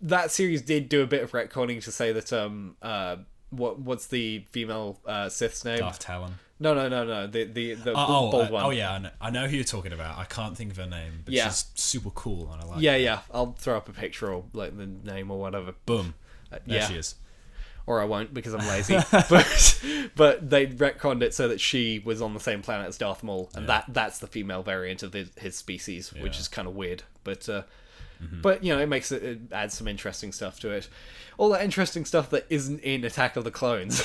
that series did do a bit of retconning to say that what's the female Sith's name?
Darth Talon.
No. The bald one.
Oh yeah, I know who you're talking about. I can't think of her name, but she's super cool and I like her.
Yeah. I'll throw up a picture or the name or whatever.
Boom. There she is.
Or I won't because I'm lazy. but they retconned it so that she was on the same planet as Darth Maul, and that's the female variant of his species, which is kind of weird. But but it adds some interesting stuff to it. All that interesting stuff that isn't in Attack of the Clones.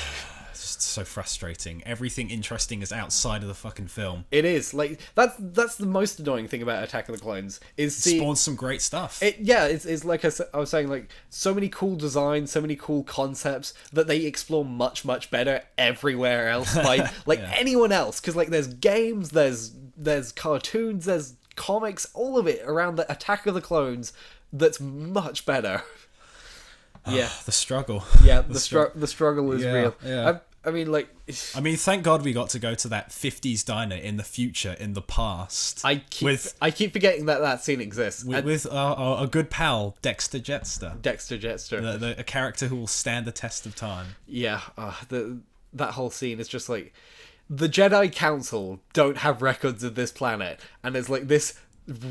It's just so frustrating. Everything interesting is outside of the fucking film.
It is that's the most annoying thing about Attack of the Clones is
spawns some great stuff.
It's like I was saying, so many cool designs, so many cool concepts that they explore much better everywhere else by anyone else, because there's games, there's cartoons, there's comics, all of it around the Attack of the Clones that's much better. Yeah,
the struggle.
Yeah, the struggle is real.
Yeah.
I mean,
thank God we got to go to that 50s diner in the future, in the past.
I keep forgetting that scene exists.
With our good pal, Dexter Jetster.
Dexter Jetster.
A character who will stand the test of time.
Yeah, that whole scene is just the Jedi Council don't have records of this planet, and there's this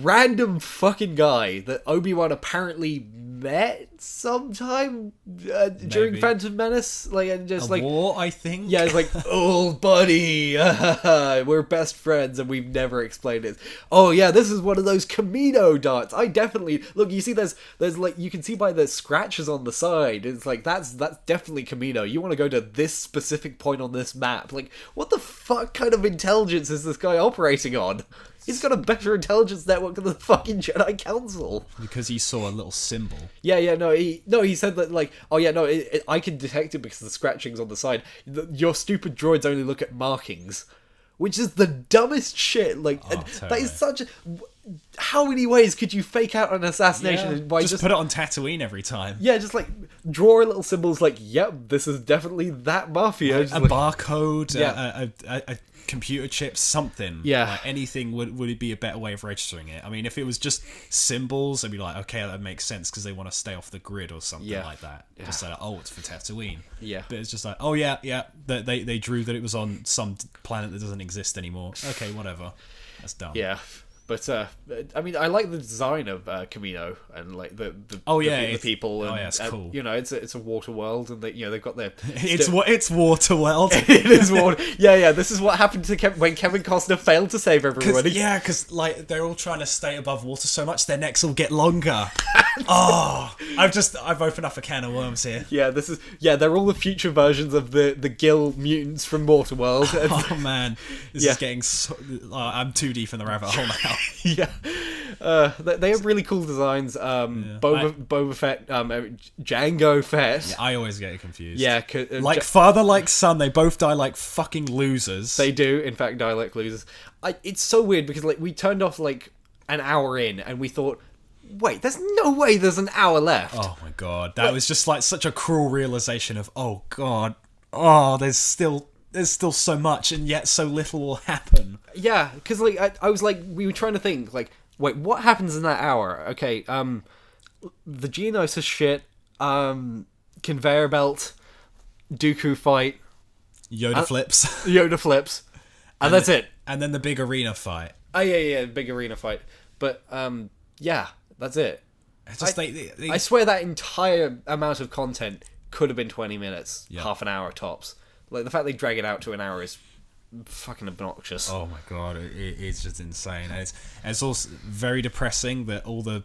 random fucking guy that Obi-Wan apparently met sometime during Phantom Menace, and just
war, I think.
Yeah, it's old buddy, we're best friends, and we've never explained it. Oh yeah, this is one of those Camino dots. I definitely look. You see, there's you can see by the scratches on the side. It's that's definitely Camino. You want to go to this specific point on this map? What the fuck kind of intelligence is this guy operating on? He's got a better intelligence network than the fucking Jedi Council.
Because he saw a little symbol.
He said that, I can detect it because of the scratchings on the side. Your stupid droids only look at markings. Which is the dumbest shit.
Totally.
That is such a... How many ways could you fake out an assassination by
just put it on Tatooine every time?
Yeah, just draw little symbols yep, this is definitely that mafia.
A barcode, a computer chip, something.
Yeah.
Anything would be a better way of registering it. I mean, if it was just symbols, I'd be okay, that makes sense because they want to stay off the grid or something like that. Yeah. Just it's for Tatooine.
Yeah.
But it's just they drew that it was on some planet that doesn't exist anymore. Okay, whatever. That's dumb.
Yeah. But I mean, I like the design of Camino and the people. And,
it's cool.
It's a water world, and they've got their.
It's water world.
It is water. Yeah. This is what happened to when Kevin Costner failed to save everybody.
Because they're all trying to stay above water so much, their necks will get longer. I've opened up a can of worms here.
Yeah, they're all the future versions of the Gill mutants from Waterworld.
Oh man, this is getting so. I'm too deep in the rabbit hole now.
Yeah, they have really cool designs. Boba Fett, Jango Fett.
Yeah, I always get it confused.
Yeah,
father, like son, they both die like fucking losers.
They do, in fact, die like losers. It's so weird because we turned off an hour in, and we thought, wait, there's no way there's an hour left.
Oh my god, that was just such a cruel realization of, oh god, there's still so much, and yet so little will happen.
Yeah, because I was we were trying to think wait, what happens in that hour? Okay, the Geonosis shit, conveyor belt, Dooku fight,
Yoda flips.
Yoda flips, and that's it.
And then the big arena fight.
Oh yeah, big arena fight. But yeah, that's it.
It's just
I swear that entire amount of content could have been 20 minutes, half an hour tops. Like, the fact they drag it out to an hour is fucking obnoxious.
Oh my god, it's just insane. And it's also very depressing that all the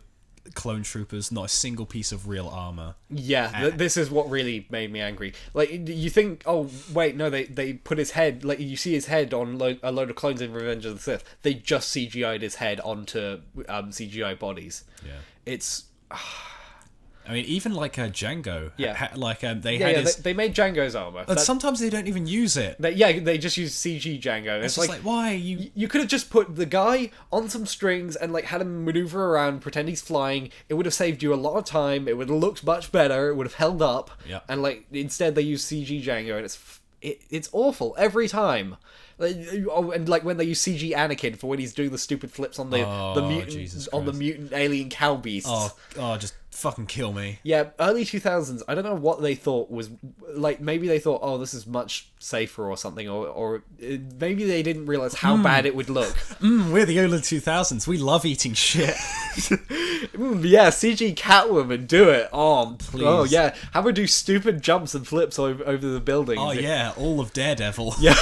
clone troopers, not a single piece of real armor.
Yeah, this is what really made me angry. Like, you think, oh wait, no, they put his head, like, you see his head on a load of clones in Revenge of the Sith. They just CGI'd his head onto CGI bodies.
Yeah,
it's.
I mean, even like Django.
Yeah,
they
made Django's armor.
But sometimes they don't even use it.
They just use CG Django.
It's just like why
you could have just put the guy on some strings and like had him maneuver around, pretend he's flying. It would have saved you a lot of time. It would have looked much better. It would have held up.
Yeah.
And like instead they use CG Django, and it's awful every time. And like when they use CG Anakin for when he's doing the stupid flips on the mutant alien cow beasts.
Oh, just fucking kill me.
Yeah, early 2000s. I don't know what they thought was like. Maybe they thought, oh, this is much safer or something, or maybe they didn't realize how bad it would look.
We're the early 2000s. We love eating shit.
Yeah, CG Catwoman, do it. Oh,
please.
Oh yeah, have her do stupid jumps and flips over the building.
Oh yeah, all of Daredevil.
Yeah.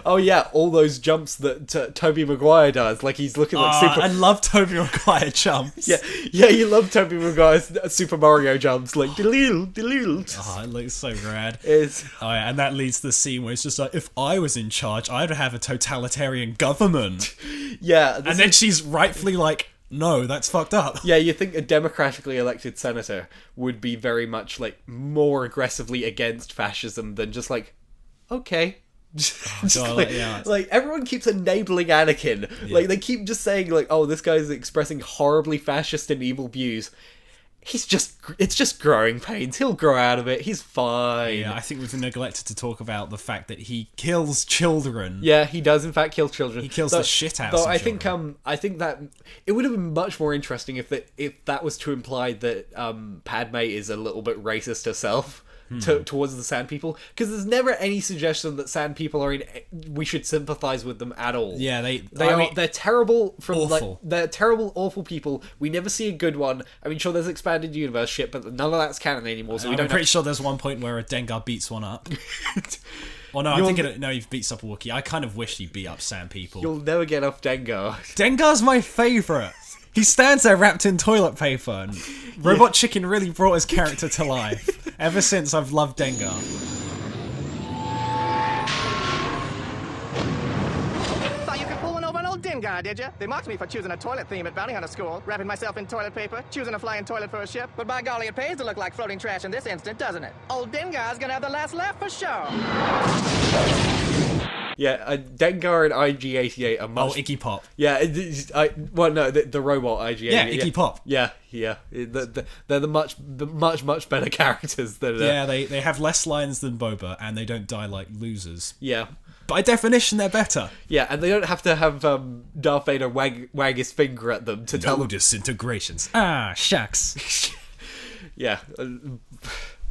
Oh yeah, all those jumps that Tobey Maguire does. Like he's looking like super.
I love Tobey Maguire jumps.
Yeah, you love Tobey Maguire's Super Mario jumps, like diddle.
Oh, it looks so rad.
And
that leads to the scene where it's just like, if I was in charge, I'd have a totalitarian government.
Yeah,
and then she's rightfully like, no, that's fucked up.
Yeah, you think a democratically elected senator would be very much like more aggressively against fascism than just like, okay. Like everyone keeps enabling Anakin. Yeah. Like they keep just saying like, oh, this guy's expressing horribly fascist and evil views. It's just growing pains. He'll grow out of it. He's fine.
Yeah, I think we've neglected to talk about the fact that he kills children.
Yeah, he does in fact kill children.
He kills the shit out of children.
I think that it would have been much more interesting if that was to imply that Padme is a little bit racist herself. Towards the Sand People, because there's never any suggestion that Sand People we should sympathize with them at all.
Yeah,
they're terrible
awful.
They're terrible, awful people. We never see a good one. I mean, sure, there's expanded universe shit, but none of that's canon anymore. So
I'm pretty sure there's one point where a Dengar beats one up. Oh no, he beats up a Wookiee. I kind of wish he beat up Sand People.
You'll never get off Dengar.
Dengar's my favourite. He stands there wrapped in toilet paper, and Robot Chicken really brought his character to life. Ever since, I've loved Dengar.
Thought you could pull one over an old Dengar, did you? They mocked me for choosing a toilet theme at Bounty Hunter School, wrapping myself in toilet paper, choosing a flying toilet for a ship. But by golly, it pays to look like floating trash in this instant, doesn't it? Old Dengar's gonna have the last laugh for sure.
Yeah, Dengar and IG-88 are much...
Oh, Iggy Pop.
Yeah, the robot IG-88.
Yeah, Iggy Pop.
Yeah. They're the much better characters than...
Yeah, they have less lines than Boba, and they don't die like losers.
Yeah.
By definition, they're better.
Yeah, and they don't have to have Darth Vader wag his finger at them to tell them...
disintegrations. Ah, shucks.
Yeah,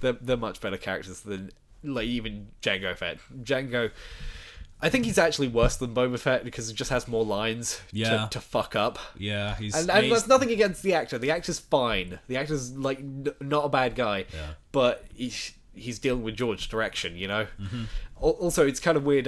they're much better characters than, like, even Jango Fett. Jango... I think he's actually worse than Boba Fett because he just has more lines to fuck up.
Yeah,
and there's nothing against the actor. The actor's fine. The actor's like not a bad guy, but he's dealing with George's direction, you know.
Mm-hmm.
Also, it's kind of weird.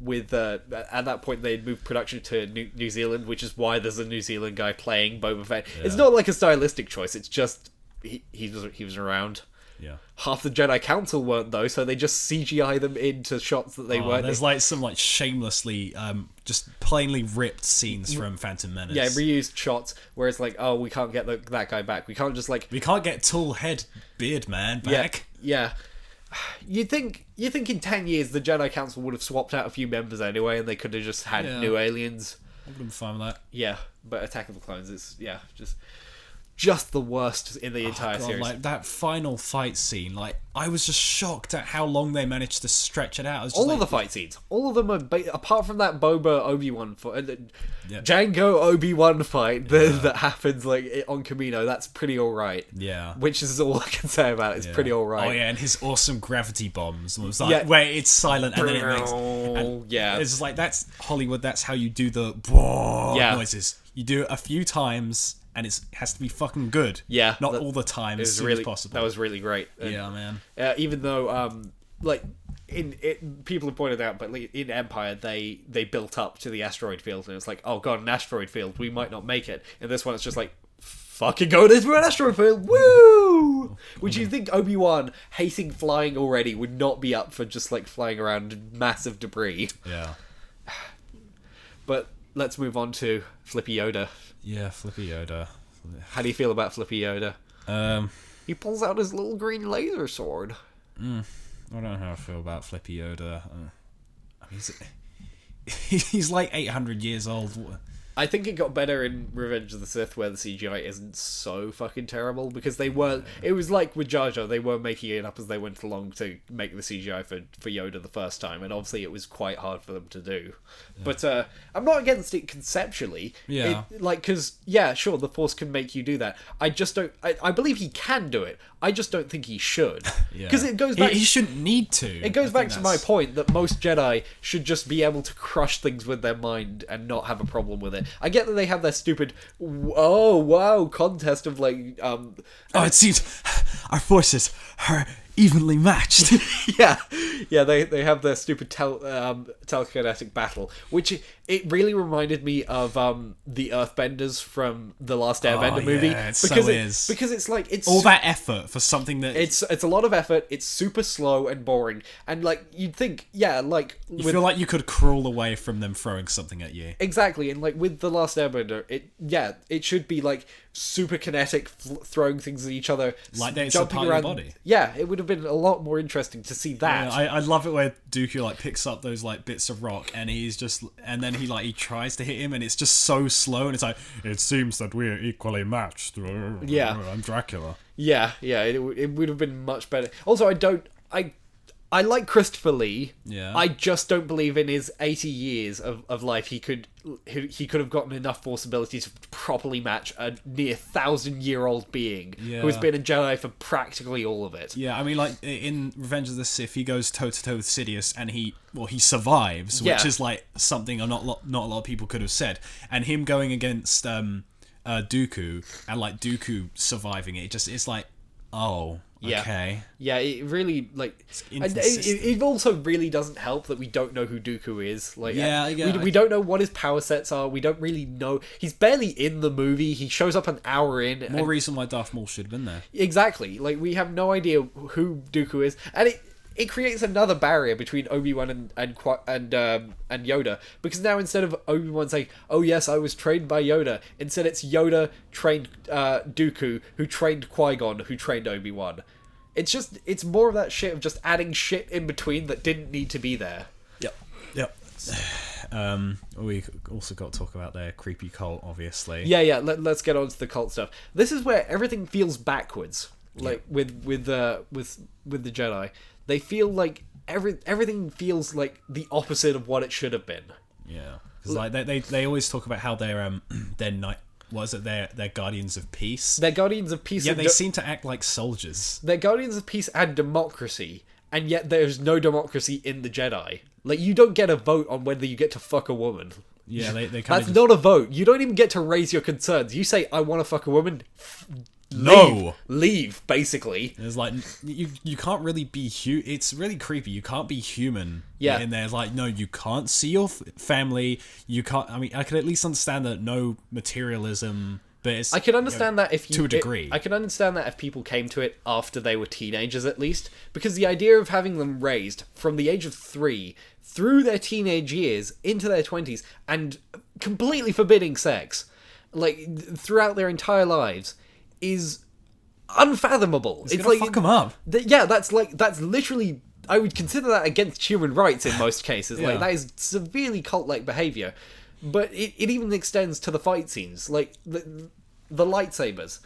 With at that point they'd moved production to New Zealand, which is why there's a New Zealand guy playing Boba Fett. Yeah. It's not like a stylistic choice. It's just he was around.
Yeah.
Half the Jedi Council weren't though, so they just CGI them into shots that they weren't.
There's like some like shamelessly, just plainly ripped scenes from Phantom Menace.
Yeah, reused shots where it's like, oh, we can't get that guy back. We can't just like
we can't get tall head beard man back.
Yeah. You think in 10 years the Jedi Council would have swapped out a few members anyway, and they could have just had new aliens.
I would have been fine with that.
Yeah, but Attack of the Clones is just. just the worst in the entire
God,
series.
like that final fight scene, like I was just shocked at how long they managed to stretch it out. It was just
All of the fight scenes, all of them are apart from that Boba Obi-Wan fight,
Yeah.
Jango Obi-Wan fight that happens like on Kamino. That's pretty all right.
Yeah.
Which is all I can say about it. It's pretty all right.
Oh yeah, and his awesome gravity bombs was like,
Yeah.
where it's silent and then it makes. And
Yeah.
it's just like that's Hollywood. That's how you do the noises. You do it a few times. And it has to be fucking good.
Yeah,
not all the time as soon as possible.
That was really great. And,
yeah, man.
Even though, like, people have pointed out, but like, in Empire they built up to the asteroid field, and it's like, oh god, an asteroid field, we might not make it. In this one, it's just like, fucking go into an asteroid field, woo! Which you think Obi-Wan, hating flying already, would not be up for just like flying around massive debris.
Yeah.
But let's move on to Flippy Yoda.
Yeah, Flippy Yoda.
How do you feel about Flippy Yoda? He pulls out his little green laser sword.
I don't know how I feel about Flippy Yoda. I mean, he's like 800 years old.
I think it got better in Revenge of the Sith, where the CGI isn't so fucking terrible, because they were. It was like with Jar Jar, they were making it up as they went along to make the CGI for Yoda the first time, and obviously it was quite hard for them to do. Yeah. But I'm not against it conceptually.
Yeah.
Because yeah, sure, the Force can make you do that. I just don't. I believe he can do it. I just don't think he should. Because it goes back.
He shouldn't need to.
It goes back to my point that most Jedi should just be able to crush things with their mind and not have a problem with it. I get that they have their stupid oh wow contest of like
it seems our forces are evenly matched.
yeah they have their stupid telekinetic battle, which it really reminded me of the Earthbenders from the Last Airbender movie. Because it's like it's
all that effort for something that
it's a lot of effort. It's super slow and boring, and like you'd think like
you feel like you could crawl away from them throwing something at you.
Exactly, and like with the Last Airbender, it should be like super kinetic, throwing things at each other,
like it's
jumping
a part
around.
Of your body.
Yeah, it would have been a lot more interesting to see that.
Yeah, I love it where Dooku like picks up those like bits of rock and then he tries to hit him and it's just so slow and it's like, it seems that we're equally matched.
Yeah,
I'm Dracula.
Yeah, it would have been much better. Also, I like Christopher Lee.
Yeah.
I just don't believe in his 80 years of life he could have gotten enough Force ability to properly match a near 1,000-year-old being who has been a Jedi for practically all of it.
Yeah, I mean, like in Revenge of the Sith, he goes toe to toe with Sidious, and he survives, which is like something not a lot of people could have said. And him going against Dooku and like Dooku surviving it's like, oh.
Yeah.
Okay.
Yeah, it really like. It also really doesn't help that we don't know who Dooku is. Like, we don't know what his power sets are. We don't really know. He's barely in the movie. He shows up an hour in.
More reason why Darth Maul should have been there.
Exactly. Like we have no idea who Dooku is, and it creates another barrier between Obi-Wan and Yoda, because now instead of Obi-Wan saying, "Oh yes, I was trained by Yoda," instead it's Yoda trained Dooku, who trained Qui-Gon, who trained Obi-Wan. It's more of that shit of just adding shit in between that didn't need to be there.
Yep. We also got to talk about their creepy cult, obviously.
Yeah. Let's get on to the cult stuff. This is where everything feels backwards. Like with the Jedi. They feel like everything feels like the opposite of what it should have been.
Yeah, because like they always talk about how they're they're guardians of peace.
They're guardians of peace.
Yeah, they seem to act like soldiers.
They're guardians of peace and democracy, and yet there's no democracy in the Jedi. Like you don't get a vote on whether you get to fuck a woman.
Yeah, they kind
That's not a vote. You don't even get to raise your concerns. You say, "I want to fuck a woman." Leave, basically.
It's like you can't really be it's really creepy. You can't be human.
Yeah.
In there, it's like, no, you can't see your family. You can't. I mean, I could at least understand that no materialism, but it's.
I can understand that if you
to a degree.
I can understand that if people came to it after they were teenagers, at least, because the idea of having them raised from the age of 3 through their teenage years into their 20s and completely forbidding sex, like throughout their entire lives, is unfathomable.
It's like fuck them up.
That's literally. I would consider that against human rights in most cases. Like that is severely cult-like behavior. But it even extends to the fight scenes, like the lightsabers.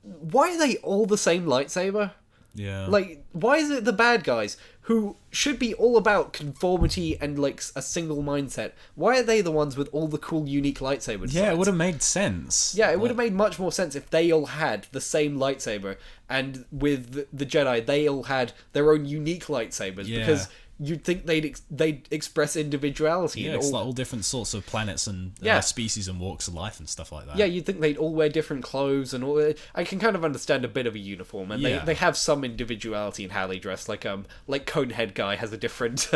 why are they all the same lightsaber?
Yeah.
Like, why is it the bad guys who should be all about conformity and like a single mindset? Why are they the ones with all the cool, unique lightsaber designs?
Yeah, it would have made sense.
Yeah, it would have made much more sense if they all had the same lightsaber, and with the Jedi, they all had their own unique lightsabers,
Yeah.
because you'd think they'd express individuality.
Yeah,
and
it's
all,
like all different sorts of planets and
Yeah.
species and walks of life and stuff like that.
yeah, you'd think they'd all wear different clothes and all. I can kind of understand a bit of a uniform, and
Yeah.
they have some individuality in how they dress. Like Conehead guy has a different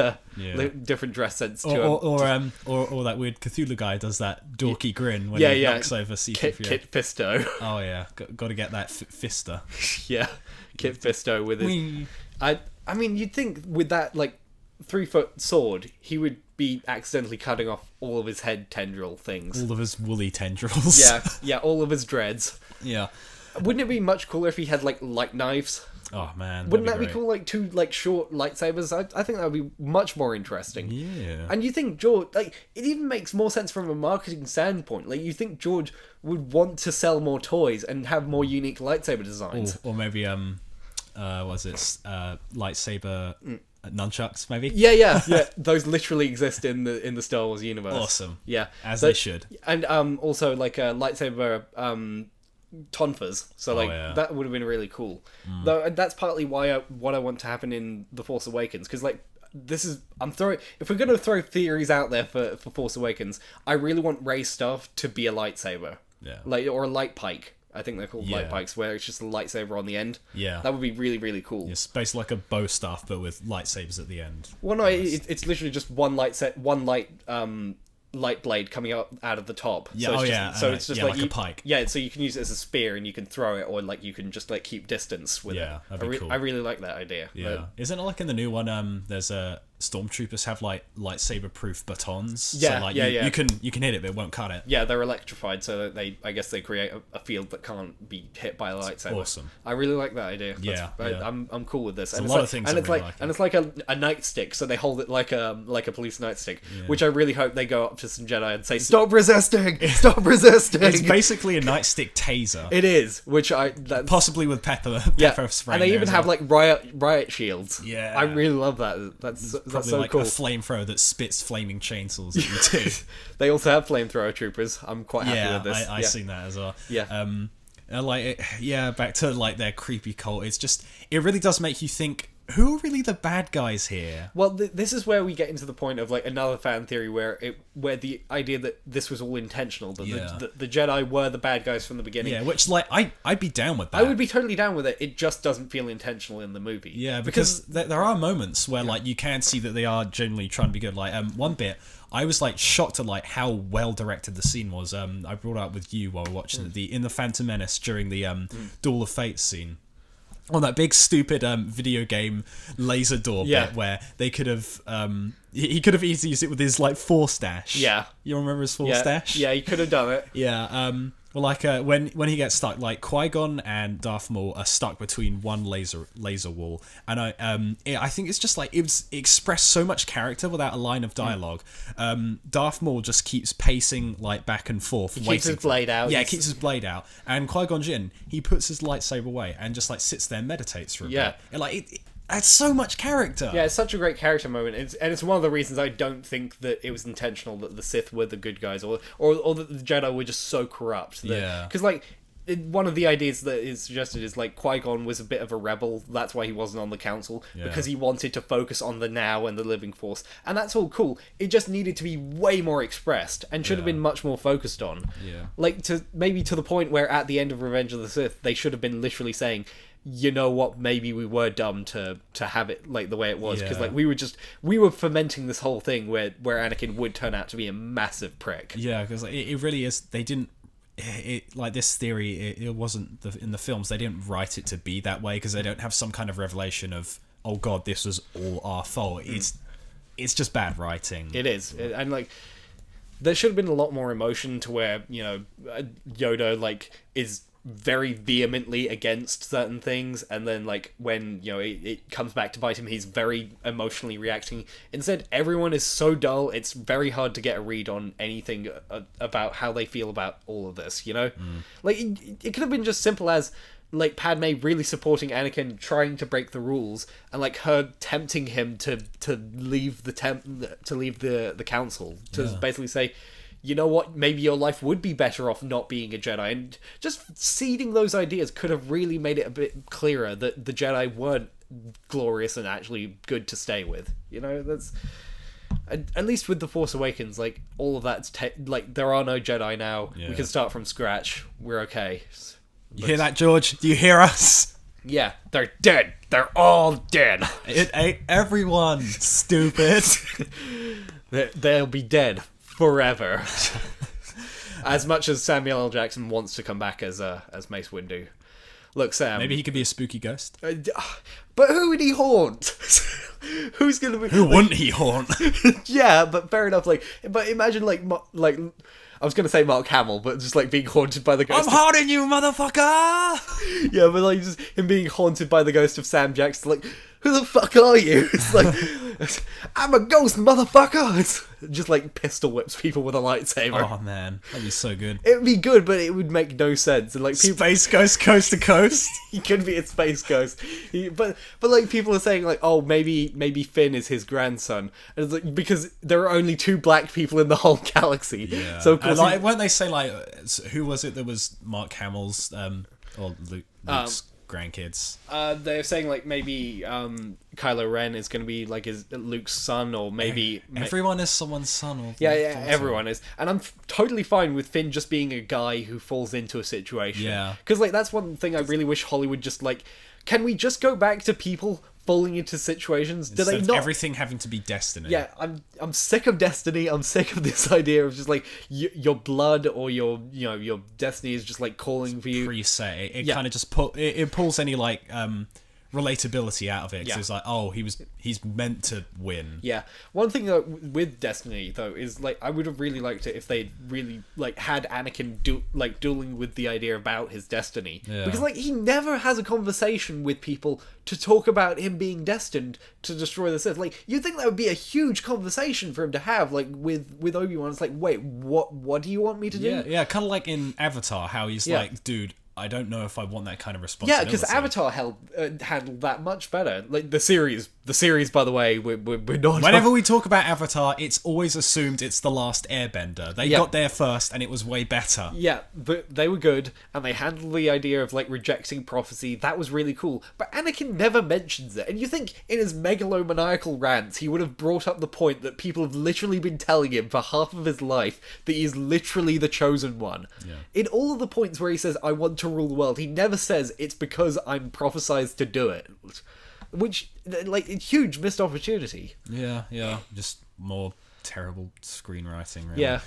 different dress sense to him.
Or that weird Cthulhu guy does that dorky grin when
Yeah,
he
yeah.
knocks over C-3PO.
Kit Fisto.
Oh yeah, got to get that fister.
Yeah, Kit Fisto with his.
Whee.
I mean, you'd think with that like 3-foot sword, he would be accidentally cutting off all of his head tendril things.
All of his woolly tendrils.
Yeah, all of his dreads.
Yeah.
Wouldn't it be much cooler if he had like light knives?
Oh man.
Wouldn't that be
great.
cool? Like two like short lightsabers. I think that would be much more interesting.
Yeah.
And you think George, like, it even makes more sense from a marketing standpoint. Like, you think George would want to sell more toys and have more unique lightsaber designs.
Or maybe lightsaber nunchucks maybe.
Yeah. Those literally exist in the Star Wars universe.
Awesome.
Yeah,
As they should.
And also like a lightsaber tonfas. So like that would have been really cool. Though that's partly why what I want to happen in The Force Awakens, because like if we're gonna throw theories out there for Force Awakens, I really want Rey's staff to be a lightsaber.
Yeah.
Like, or a light pike. I think they're called light
Yeah.
pikes, where it's just a lightsaber on the end.
Yeah.
That would be really, really cool.
It's basically like a bow staff, but with lightsabers at the end.
Well, no, it's literally just one light blade coming out of the top.
Yeah,
So it's just
like a pike.
Yeah, so you can use it as a spear and you can throw it, or like you can just like keep distance with it.
Yeah, that'd be cool.
I really like that idea.
Yeah. Isn't it like in the new one, there's stormtroopers have like lightsaber-proof batons?
Yeah,
so, like,
yeah.
You can hit it, but it won't cut it.
Yeah, they're electrified, so that I guess they create a field that can't be hit by a lightsaber.
Awesome.
I really like that idea.
Yeah.
I'm cool with this.
There's
and
a lot of things
and
I
it's
really
like,
like.
and it's like a nightstick, so they hold it like a police nightstick, which I really hope they go up to some Jedi and say, "Stop resisting! Stop resisting!"
It's basically a nightstick taser.
It is, which
possibly with pepper spray.
and they even have
well.
like riot shields.
Yeah.
I really love that. That's so
like
cool.
a flamethrower that spits flaming chainsaws at you too.
They also have flamethrower troopers. I'm quite happy with this.
I seen that as well.
Yeah.
Back to like their creepy cult. It really does make you think, who are really the bad guys here?
Well, this is where we get into the point of like another fan theory where the idea that this was all intentional, that the Jedi were the bad guys from the beginning.
Yeah, which like I'd be down with that.
I would be totally down with it. It just doesn't feel intentional in the movie.
Yeah, because there are moments where like you can see that they are genuinely trying to be good. Like one bit, I was like shocked at like how well directed the scene was. I brought it up with you while we were watching it. In the Phantom Menace during the Duel of Fates scene. On that big stupid video game laser door bit where they could have he could have easily used it with his like Force dash.
Yeah,
you remember his Force dash?
Yeah, he could have done it.
Yeah. Well, like when he gets stuck, like Qui-Gon and Darth Maul are stuck between one laser wall, and I think it's just like it expressed so much character without a line of dialogue. Darth Maul just keeps pacing like back and forth,
He keeps his blade out.
Yeah, keeps his blade out, and Qui-Gon Jinn, he puts his lightsaber away and just like sits there and meditates for a bit. And like it adds so much character.
Yeah, it's such a great character moment. It's one of the reasons I don't think that it was intentional that the Sith were the good guys, or that the Jedi were just so corrupt. Because like one of the ideas that is suggested is like Qui-Gon was a bit of a rebel. That's why he wasn't on the council, because he wanted to focus on the now and the living Force, and that's all cool. It just needed to be way more expressed and should have been much more focused on.
Yeah,
like to the point where at the end of Revenge of the Sith, they should have been literally saying, you know what, maybe we were dumb to have it like the way it was, because like we were fomenting this whole thing where Anakin would turn out to be a massive prick.
Yeah, because like, it really is. They didn't. Like this theory, it wasn't in the films. They didn't write it to be that way because they don't have some kind of revelation of, oh god, this was all our fault. It's just bad writing.
It is, and like there should have been a lot more emotion to where Yoda like is very vehemently against certain things, and then like when it comes back to bite him, he's very emotionally reacting. Instead, everyone is so dull, it's very hard to get a read on anything about how they feel about all of this, like it could have been just simple as like Padme really supporting Anakin, trying to break the rules, and like her tempting him to leave the council, to basically say, you know what, maybe your life would be better off not being a Jedi. And just seeding those ideas could have really made it a bit clearer that the Jedi weren't glorious and actually good to stay with. That's... At least with The Force Awakens, like, all of that's... like, there are no Jedi now. Yeah. We can start from scratch. We're okay.
You hear that, George? Do you hear us?
Yeah, they're dead. They're all dead.
It ain't everyone, stupid.
They'll be dead forever. As much as Samuel L. Jackson wants to come back as Mace Windu. Look, Sam...
Maybe he could be a spooky ghost.
But who would he haunt? Who's gonna be...
Who wouldn't he haunt?
Yeah, but fair enough. Like, but imagine like I was gonna say Mark Hamill, but just like being haunted by the ghost.
I'm haunting you, motherfucker!
Yeah, but like just him being haunted by the ghost of Sam Jackson. Like, who the fuck are you? It's like, I'm a ghost, motherfucker! It's just like pistol whips people with a lightsaber.
Oh man, that'd be so good.
It would be good, but it would make no sense. And like
Space Ghost, coast to coast.
He could be a space ghost. But like people are saying like, oh, maybe Finn is his grandson, and it's like, because there are only 2 black people in the whole galaxy.
Yeah.
So of course,
like, weren't they say like, who was it that was Mark Hamill's or Luke's grandkids?
They're saying like maybe Kylo Ren is going to be like Luke's son, or maybe
everyone is someone's son. Or
yeah, everyone is, and I'm totally fine with Finn just being a guy who falls into a situation.
Yeah,
because like that's one thing I really wish Hollywood just like. Can we just go back to people falling into situations? Do they not?
Everything having to be destiny.
Yeah, I'm sick of destiny. I'm sick of this idea of just like your blood or your destiny is just like calling for you.
Preset. It kind of just it pulls any like relatability out of it. Because it's like, oh, he's meant to win.
Yeah. One thing with Destiny though is like I would have really liked it if they'd really like had Anakin dueling with the idea about his destiny, because like he never has a conversation with people to talk about him being destined to destroy the Sith. Like you'd think that would be a huge conversation for him to have, like with Obi-Wan. It's like, wait, what do you want me to do?
Yeah, kind of like in Avatar, how he's like, dude, I don't know if I want that kind of responsibility.
Yeah, because Avatar handled that much better. Like the series, by the way, we're not.
Whenever we talk about Avatar, it's always assumed it's the last Airbender. They got there first, and it was way better.
Yeah, but they were good, and they handled the idea of like rejecting prophecy. That was really cool. But Anakin never mentions it, and you think in his megalomaniacal rants he would have brought up the point that people have literally been telling him for half of his life that he's literally the chosen one. Yeah. In all of the points where he says, "I want to rule the world," he never says it's because I'm prophesized to do it, which like a huge missed opportunity.
Yeah, just more terrible screenwriting. Really.
Yeah,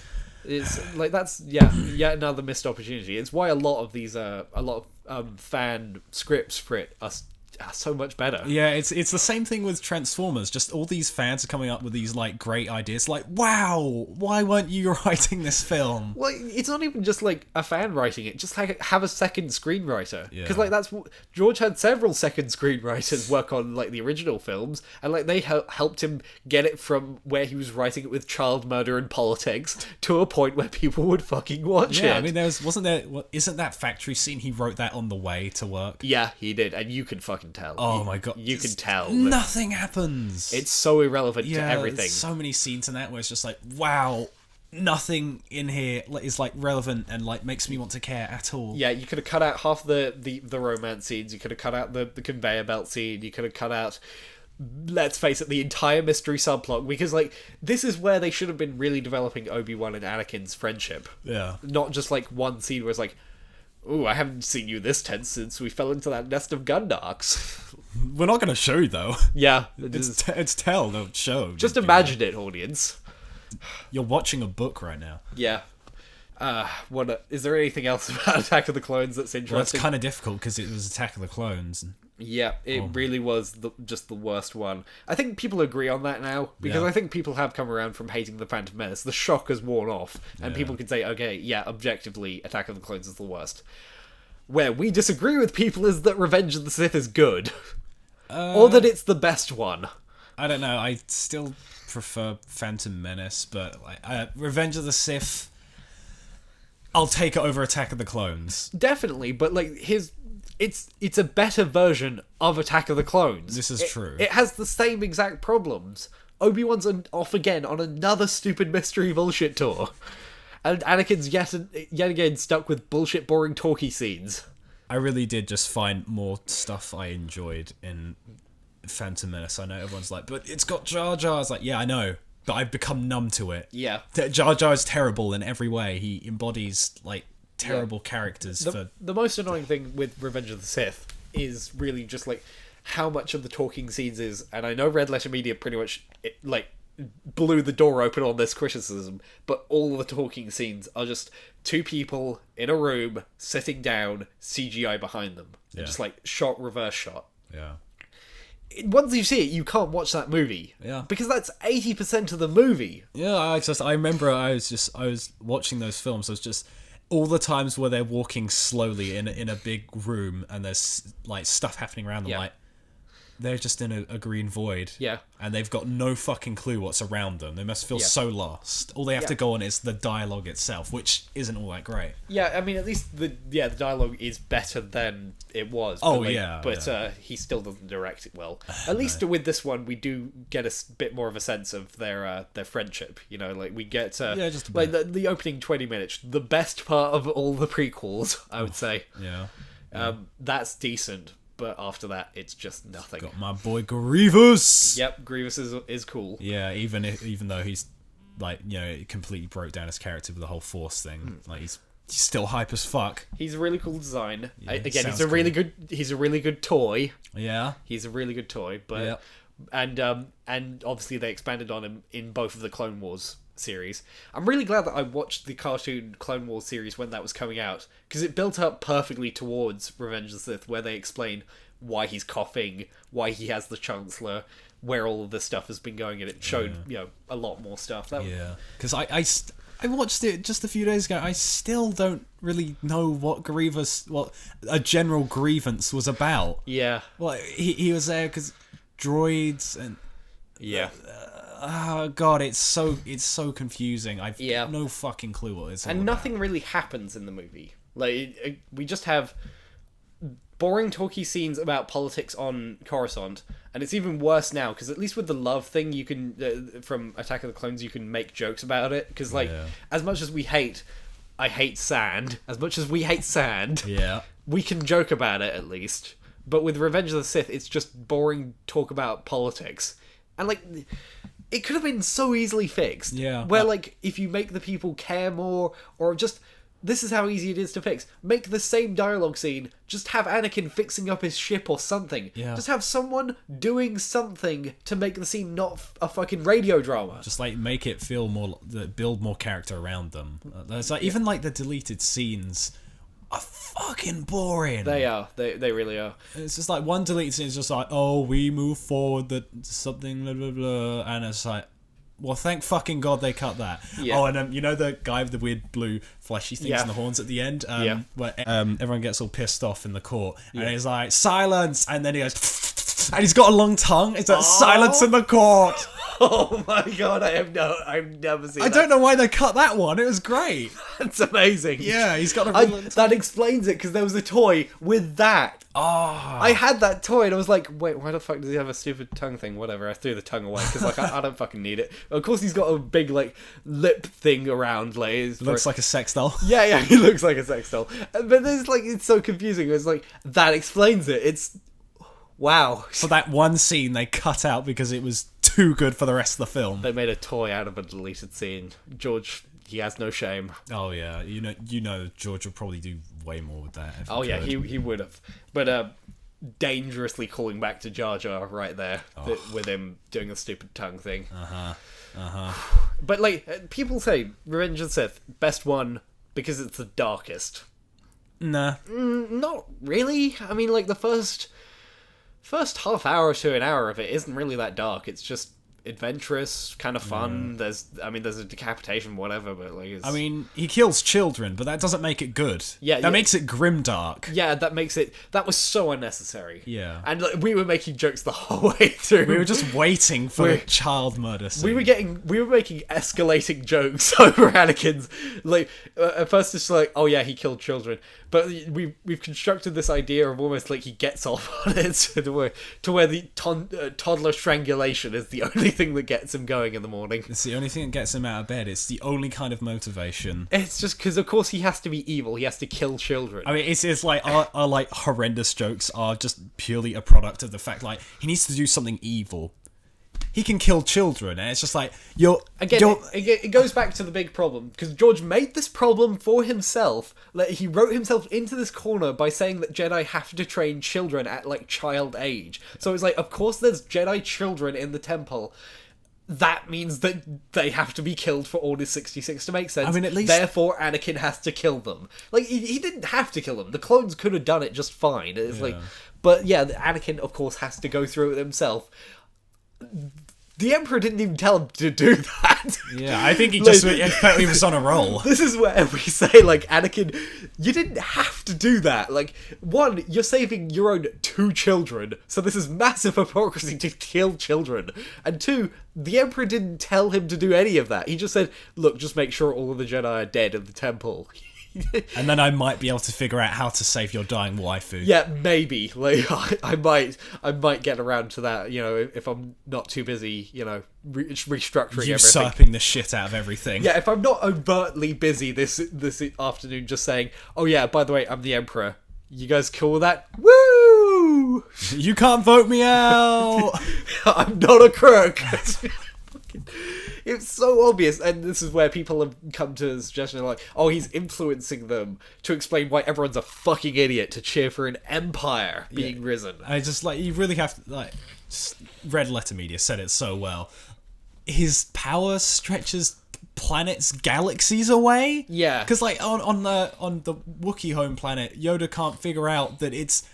it's like that's yet another missed opportunity. It's why a lot of fan scripts for it are so much better.
Yeah, it's the same thing with Transformers. Just all these fans are coming up with these like great ideas. Like, wow, why weren't you writing this film?
Well, it's not even just like a fan writing it. Just like have a second screenwriter, because like that's what George had. Several second screenwriters work on like the original films, and like they helped him get it from where he was writing it with child murder and politics to a point where people would fucking watch it.
Yeah, I mean, isn't that factory scene? He wrote that on the way to work.
Yeah, he did, and you can fucking tell.
Oh my god,
you can tell
nothing happens.
It's so irrelevant to everything.
There's so many scenes in that where it's just like, wow, nothing in here is like relevant and like makes me want to care at all.
Yeah, you could have cut out half the romance scenes. You could have cut out the conveyor belt scene. You could have cut out, let's face it, the entire mystery subplot, because like this is where they should have been really developing Obi-Wan and Anakin's friendship. Yeah, not just like one scene where it's like, ooh, I haven't seen you this tense since we fell into that nest of Gundarks.
We're not going to show you, though.
Yeah.
It's tell, no show.
Just imagine it, audience.
You're watching a book right now.
Yeah. Is there anything else about Attack of the Clones that's interesting?
Well, it's kind of difficult because it was Attack of the Clones.
Yeah, it really was just the worst one. I think people agree on that now, because I think people have come around from hating The Phantom Menace. The shock has worn off, and people can say, okay, yeah, objectively, Attack of the Clones is the worst. where we disagree with people is that Revenge of the Sith is good. Or that it's the best one.
I don't know. I still prefer Phantom Menace, but Revenge of the Sith, I'll take it over Attack of the Clones.
Definitely, but like it's a better version of Attack of the Clones.
This is true.
It has the same exact problems. Obi-Wan's off again on another stupid mystery bullshit tour. And Anakin's yet again stuck with bullshit, boring, talky scenes.
I really did just find more stuff I enjoyed in Phantom Menace. I know everyone's like, but it's got Jar Jar. I was like, yeah, I know, but I've become numb to it.
Yeah.
Jar Jar is terrible in every way. He embodies, like, terrible characters.
The most annoying thing with Revenge of the Sith is really just, like, how much of the talking scenes is, and I know Red Letter Media pretty much, blew the door open on this criticism, but all the talking scenes are just two people in a room, sitting down, CGI behind them.
Yeah.
Just, like, shot, reverse shot.
Yeah.
Once you see it, you can't watch that movie.
Yeah.
Because that's 80% of the movie.
Yeah, I remember I was watching those films. I was just all the times where they're walking slowly in a big room and there's like stuff happening around them.
Yeah.
Like they're just in a green void.
Yeah.
And they've got no fucking clue what's around them. They must feel so lost. All they have to go on is the dialogue itself, which isn't all that great.
Yeah, I mean, at least the dialogue is better than it was.
Oh,
but he still doesn't direct it well. At least with this one, we do get a bit more of a sense of their friendship. You know, like we get
just a
like
bit.
the opening 20 minutes, the best part of all the prequels, I would say.
Yeah.
That's decent. But after that, it's just nothing.
Got my boy Grievous.
Yep, Grievous is cool.
Yeah, even though he's like, you know, it completely broke down his character with the whole Force thing. Like he's still hype as fuck.
He's a really cool design.
Yeah,
Again, he's a really good toy.
Yeah.
He's a really good toy, but
Yep.
and obviously they expanded on him in both of the Clone Wars series. I'm really glad that I watched the cartoon Clone Wars series when that was coming out, because it built up perfectly towards Revenge of the Sith, where they explain why he's coughing, why he has the Chancellor, where all of this stuff has been going, and it showed a lot more stuff.
Because I watched it just a few days ago. I still don't really know what a general grievance was about.
Yeah.
Well, he was there because droids and
yeah.
Oh god, it's so confusing. I've
Yeah.
no fucking clue what it's all
And
about.
nothing really happens in the movie. Like we just have boring talky scenes about politics on Coruscant, and it's even worse now because at least with the love thing, you can from Attack of the Clones, you can make jokes about it. Because as much as I hate sand. As much as we hate sand,
Yeah.
we can joke about it at least. But with Revenge of the Sith, it's just boring talk about politics, and like. It could have been so easily fixed.
Yeah.
Where, like, if you make the people care more, or just, this is how easy it is to fix. Make the same dialogue scene, just have Anakin fixing up his ship or something.
Yeah.
Just have someone doing something to make the scene not a fucking radio drama.
Just like make it feel more, build more character around them. There's like even like the deleted scenes are fucking boring.
They are. They really are.
It's just like one deleted scene is just like, oh, we move forward that something blah blah blah, and it's like, well, thank fucking god they cut that.
Yeah.
Oh, and you know the guy with the weird blue fleshy things
Yeah.
and the horns at the end,
Yeah.
where everyone gets all pissed off in the court, and he's like, silence, and then he goes, and he's got a long tongue. It's like silence in the court.
Oh my god, I've never seen
I don't know why they cut that one. It was great.
That's amazing.
Yeah, he's got a really long tongue.
that explains it, because there was a toy with that.
Oh,
I had that toy and I was like, wait, why the fuck does he have a stupid tongue thing? Whatever, I threw the tongue away because like I don't fucking need it. Of course, he's got a big like lip thing around. Like,
looks like a sex doll.
yeah, he looks like a sex doll. But there's like it's so confusing. It's like that explains it. It's wow.
For that one scene, they cut out because it was too good for the rest of the film.
They made a toy out of a deleted scene. George, he has no shame.
Oh yeah, you know, George would probably do way more with that. If
Oh
he
yeah,
could.
he would have. But dangerously calling back to Jar Jar right there with him doing the stupid tongue thing. But like people say, Revenge of the Sith best one because it's the darkest.
Nah.
Not really. I mean, like the first half hour to an hour of it isn't really that dark. It's just adventurous, kind of fun. There's a decapitation, whatever, but like, it's...
I mean, he kills children, but that doesn't make it good. That makes it grimdark.
Yeah, that was so unnecessary.
Yeah.
And like, we were making jokes the whole way through.
We were just waiting for the child murder scene.
We were making escalating jokes over Anakin's, like, at first it's like, oh yeah, he killed children, but we've constructed this idea of almost like he gets off on it to where the toddler strangulation is the only thing that gets him going in the morning.
It's the only thing that gets him out of bed. It's the only kind of motivation.
It's just because, of course, he has to be evil. He has to kill children.
I mean, it's like our like horrendous jokes are just purely a product of the fact, like, he needs to do something evil. He can kill children, and it's just like,
it goes back to the big problem, because George made this problem for himself. Like, he wrote himself into this corner by saying that Jedi have to train children at, like, child age. So it's like, of course there's Jedi children in the temple. That means that they have to be killed for Order 66 to make sense.
I mean, at least...
Therefore, Anakin has to kill them. Like, he didn't have to kill them. The clones could have done it just fine. It's like... But, yeah, Anakin, of course, has to go through it himself. The Emperor didn't even tell him to do that.
Yeah, I think he just felt he was on a roll.
This is where we say, like, Anakin, you didn't have to do that. Like, one, you're saving your own 2 children, so this is massive hypocrisy to kill children. And 2, the Emperor didn't tell him to do any of that. He just said, look, just make sure all of the Jedi are dead in the temple.
And then I might be able to figure out how to save your dying waifu.
Yeah, maybe. Like, I might get around to that, you know, if I'm not too busy, you know, restructuring
Usurping
everything.
the shit out of everything.
Yeah, if I'm not overtly busy this afternoon just saying, oh yeah, by the way, I'm the Emperor. You guys cool with that? Woo!
You can't vote me out!
I'm not a crook! It's so obvious, and this is where people have come to the suggestion like, oh, he's influencing them to explain why everyone's a fucking idiot to cheer for an empire being risen.
I just, like, you really have to, like, Red Letter Media said it so well. His power stretches planets, galaxies away?
Yeah.
Because, like, on the Wookiee home planet, Yoda can't figure out that it's...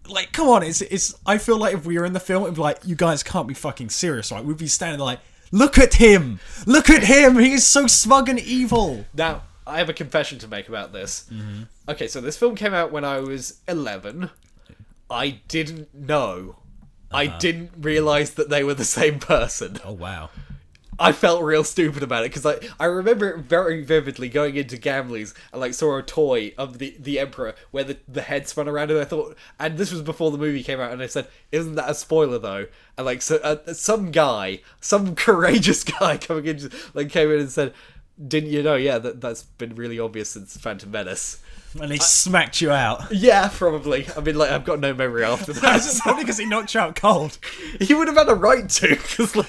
Like, come on, it's. I feel like if we were in the film, it'd be like, you guys can't be fucking serious, right? We'd be standing there like, look at him! Look at him! He is so smug and evil!
Now, I have a confession to make about this.
Mm-hmm.
Okay, so this film came out when I was 11. I didn't know. I didn't realise that they were the same person.
Oh, wow.
I felt real stupid about it, because I remember very vividly going into Gamley's and like saw a toy of the Emperor where the head spun around, and I thought, and this was before the movie came out, and I said, isn't that a spoiler though? And like, so some courageous guy came in and said, didn't you know? Yeah, that's been really obvious since Phantom Menace.
And he smacked you out.
Yeah, probably. I mean, like, I've got no memory after that.
It's probably because he knocked you out cold.
He would have had a right to, because like...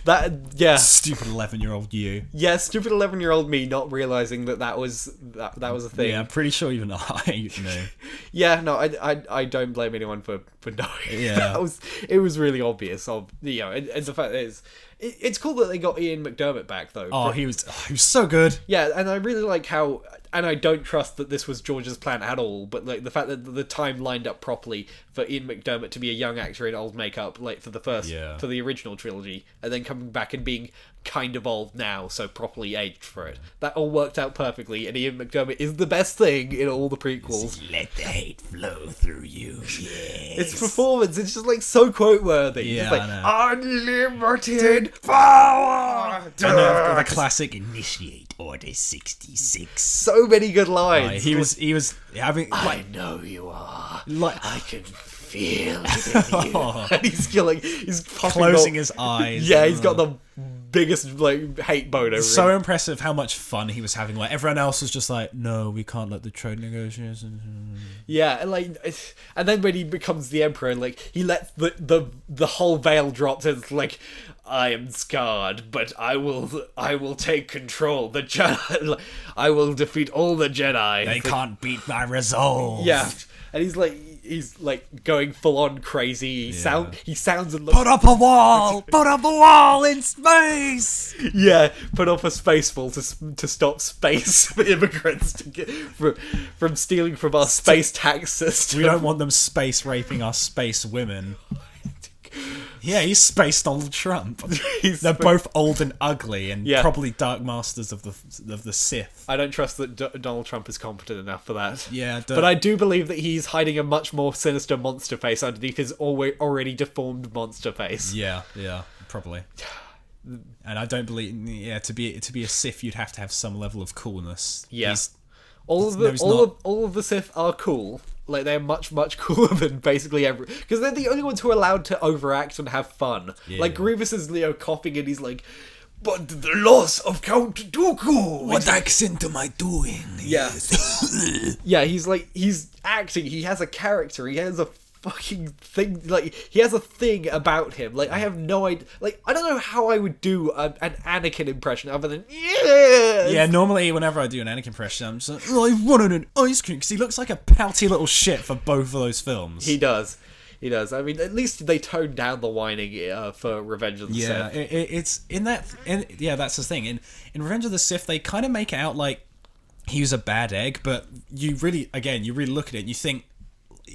That, yeah.
Stupid 11-year-old you.
Yeah, stupid 11-year-old me not realising that was a thing.
Yeah, I'm pretty sure even I knew.
Yeah, no, I don't blame anyone for knowing.
Yeah.
It was really obvious. You know, and the fact is, it's cool that they got Ian McDermott back though.
Oh, he was so good.
Yeah, and I really like how, and I don't trust that this was George's plan at all, but like the fact that the time lined up properly for Ian McDermott to be a young actor in old makeup, like for the original trilogy, and then coming back and being kind of old now, so properly aged for it. That all worked out perfectly, and Ian McDermott is the best thing in all the prequels.
Let the hate flow through you. Yes.
Its performance, it's just like so quote worthy.
Yeah,
it's like,
I know.
unlimited power.
And the classic initiate Order 66.
So many good lines.
He was having.
I know you are.
Like,
I can feel it in you. And he's
closing his eyes.
Yeah, he's got the biggest like hate boner.
So impressive how much fun he was having. Like everyone else was just like, no, we can't let the trade negotiations.
Yeah, and then when he becomes the Emperor, like he lets the whole veil drop, and it's like, I am scarred, but I will take control. The Jedi, I will defeat all the Jedi.
They can't beat my resolve.
Yeah, and he's like going full on crazy. He sounds and looks.
Put up a wall! Put up a wall in space!
Yeah, put up a space wall to stop space immigrants to get from stealing from our space tax system.
We don't want them space raping our space women. Yeah, he's Space Donald Trump. They're both old and ugly, and probably Dark Masters of the Sith.
I don't trust that Donald Trump is competent enough for that.
Yeah,
but I do believe that he's hiding a much more sinister monster face underneath his already deformed monster face.
Yeah, probably. And I don't believe, to be a Sith, you'd have to have some level of coolness.
Yeah, all of the Sith are cool. Like, they're much, much cooler than basically because they're the only ones who are allowed to overact and have fun. Yeah. Like, Grievous is, coughing and he's like, but the loss of Count Dooku!
What accent am I doing?
Yeah. Yeah, he's acting, he has a character, he has a fucking thing, he has a thing about him. I have no idea, I don't know how I would do an Anakin impression other than
yeah, normally whenever I do an Anakin impression, I'm just like, I wanted an ice cream, because he looks like a pouty little shit for both of those films.
He does. I mean, at least they toned down the whining for Revenge of the Sith.
Yeah, that's the thing. In Revenge of the Sith, they kind of make it out like he was a bad egg, but you really look at it and you think,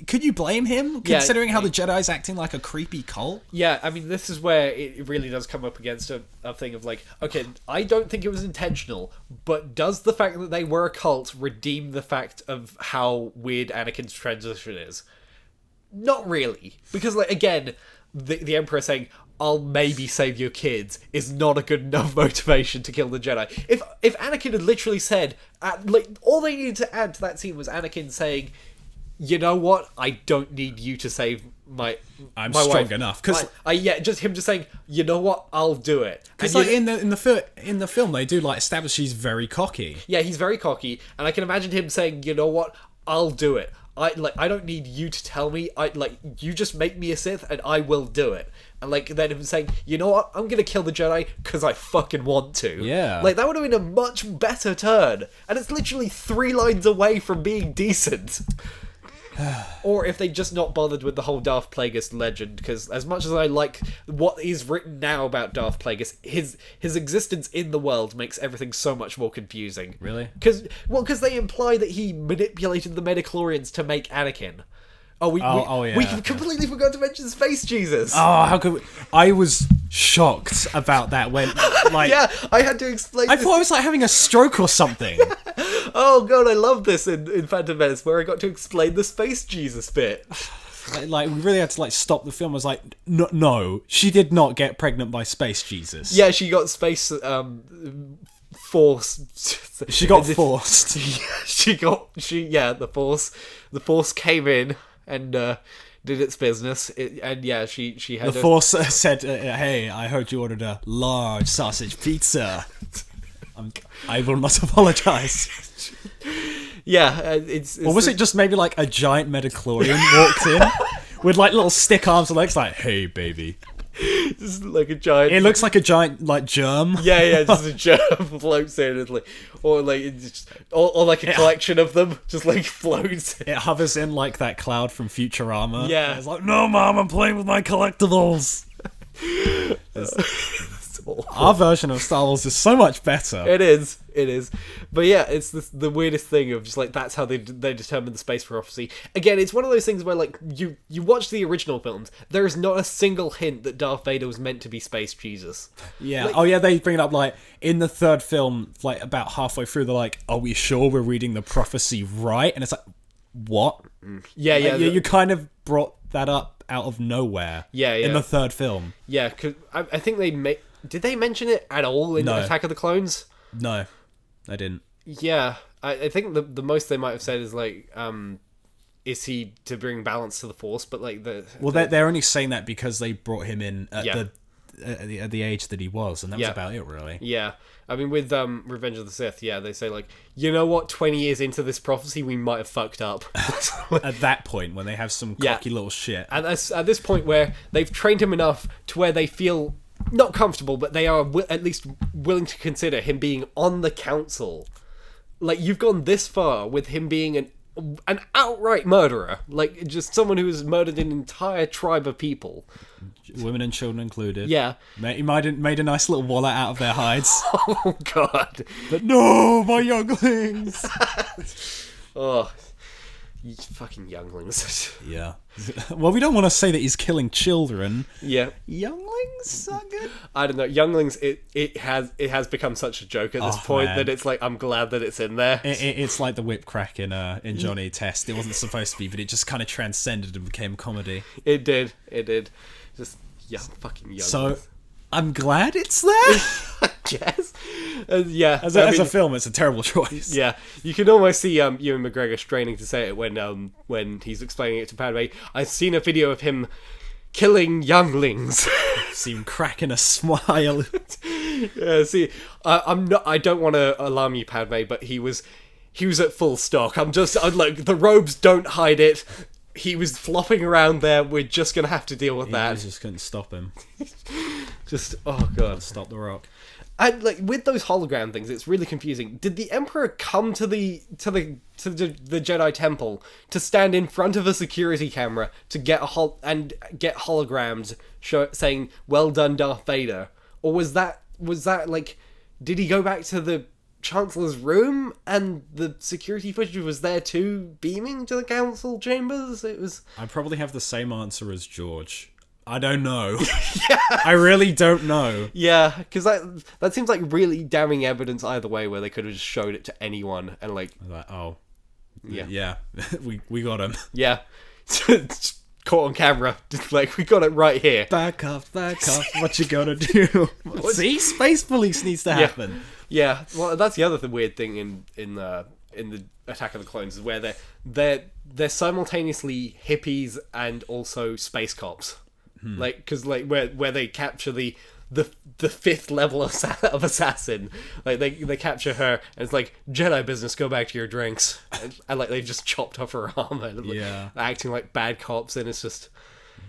could you blame him, considering how the Jedi's acting like a creepy cult?
Yeah, I mean, this is where it really does come up against a thing of okay, I don't think it was intentional, but does the fact that they were a cult redeem the fact of how weird Anakin's transition is? Not really. Because, again, the Emperor saying, I'll maybe save your kids, is not a good enough motivation to kill the Jedi. If Anakin had literally said, all they needed to add to that scene was Anakin saying, you know what? I don't need you to save my
strong
wife.
Enough. Cause
just him just saying, you know what? I'll do it.
Because in the film, they do establish he's very cocky.
Yeah, he's very cocky, and I can imagine him saying, you know what? I'll do it. I don't need you to tell me. You just make me a Sith, and I will do it. And then him saying, you know what? I'm gonna kill the Jedi because I fucking want to.
Yeah.
That would have been a much better turn, and it's literally 3 lines away from being decent. Or if they just not bothered with the whole Darth Plagueis legend, because as much as I like what is written now about Darth Plagueis, his existence in the world makes everything so much more confusing.
Really?
Because they imply that he manipulated the midichlorians to make Anakin. We completely forgot to mention Space Jesus.
Oh, how could we? I was shocked about that when,
yeah, I had to explain.
I thought I was having a stroke or something.
Oh god, I love this in Phantom Menace where I got to explain the Space Jesus bit.
We really had to stop the film. I was like, no, she did not get pregnant by Space Jesus.
Yeah, she got space force.
She got forced.
The force came in and did its business. She had
the force said, "Hey, I heard you ordered a large sausage pizza. I will not apologize."
Yeah,
or was it just maybe a giant midichlorian walked in with little stick arms and legs, hey baby?
Just a giant.
It looks like a giant germ.
Yeah, just a germ floats in, or a collection of them just floats.
It hovers in that cloud from Futurama.
Yeah,
and it's no, mom, I'm playing with my collectibles. Our version of Star Wars is so much better.
It is. But yeah, it's the weirdest thing of just that's how they determine the space prophecy. Again, it's one of those things where you watch the original films, there is not a single hint that Darth Vader was meant to be Space Jesus.
Yeah. They bring it up in the third film, about halfway through, they're like, are we sure we're reading the prophecy right? And it's what?
Yeah.
You kind of brought that up out of nowhere.
Yeah.
In the third film.
Yeah, because I think did they mention it at all in Attack of the Clones?
No, I didn't.
Yeah, I think the most they might have said is is he to bring balance to the Force? But
they're only saying that because they brought him in at the age that he was, and that was about it, really.
Yeah, I mean with Revenge of the Sith, they say you know what, 20 years into this prophecy, we might have fucked up.
At that point, when they have some cocky little shit.
And at this point where they've trained him enough to where they feel not comfortable, but they are at least willing to consider him being on the council. You've gone this far with him being an outright murderer, just someone who has murdered an entire tribe of people,
women and children included.
Yeah,
he made a nice little wallet out of their hides.
Oh god!
But no, my younglings.
Oh. You fucking younglings.
Yeah. Well, we don't want to say that he's killing children.
Yeah.
Younglings are good.
I don't know. Younglings, it has become such a joke at this point that it's like, I'm glad that it's in there.
It's like the whip crack in Johnny Test. It wasn't supposed to be, but it just kind of transcended and became comedy.
It did. Just fucking younglings.
So, I'm glad it's there.
I guess. Yeah.
As a film, it's a terrible choice.
Yeah. You can almost see Ewan McGregor straining to say it when he's explaining it to Padme. I've seen a video of him killing younglings.
See him cracking a smile.
See, I don't want to alarm you, Padme, but he was at full stock. I'm like, the robes don't hide it. He was flopping around there. We're just gonna have to deal with that.
We just couldn't stop him.
Oh god,
stop the Rock.
And like with those hologram things, it's really confusing. Did the Emperor come to the Jedi Temple to stand in front of a security camera to get get holograms saying "Well done, Darth Vader," or was that like, did he go back to the Chancellor's room and the security footage was there too, beaming to the council chambers? It was.
I probably have the same answer as George. I don't know. Yeah. I really don't know.
Yeah, because that seems like really damning evidence either way, where they could have just showed it to anyone and like
oh,
yeah,
we got him.
Yeah, caught on camera. Just like, we got it right here.
Back off. What you gonna do? See, space police needs to happen.
Yeah. Well, that's the other weird thing in the Attack of the Clones, is where they're simultaneously hippies and also space cops. Like, because like where they capture the fifth level of assassin, like they capture her and it's like, Jedi business, go back to your drinks, and like they've just chopped off her arm and like, acting like bad cops, and it's just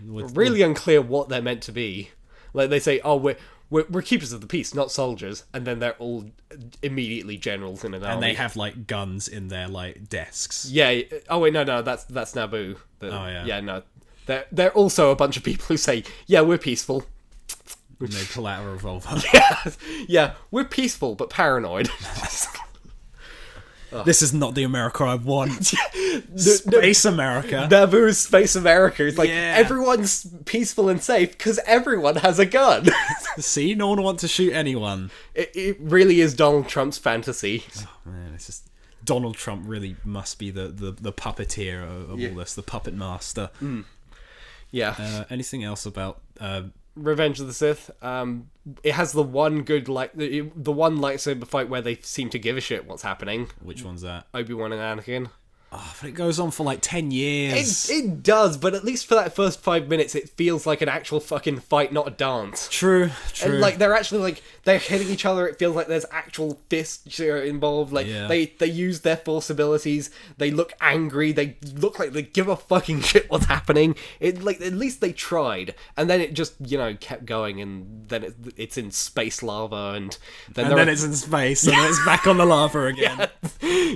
really unclear what they're meant to be. Like they say, oh, we're keepers of the peace, not soldiers, and then they're all immediately generals in an army.
And they have like guns in their like desks.
Yeah. Oh wait, no, that's Naboo.
Yeah,
no. They're also a bunch of people who say, yeah, we're peaceful.
And they pull out a revolver.
Yeah, we're peaceful but paranoid.
This is not the America I want. Space America.
Naboo's Space America. It's like, everyone's peaceful and safe because everyone has a gun.
See, no one wants to shoot anyone.
It really is Donald Trump's fantasy.
Oh, man, it's just... Donald Trump really must be the puppeteer of all this, the puppet master.
Yeah.
Anything else about
Revenge of the Sith? It has the one good the one lightsaber fight where they seem to give a shit what's happening.
Which one's that?
Obi-Wan and Anakin.
Oh, but it goes on for like 10 years.
It does, but at least for that first 5 minutes, it feels like an actual fucking fight, not a dance.
True.
And like they're actually like, they're hitting each other. It feels like there's actual fists involved. Like they use their force abilities. They look angry. They look like they give a fucking shit what's happening. It like, at least they tried, and then it just kept going, and then it's in space lava, and then
it's in space, and then it's back on the lava again.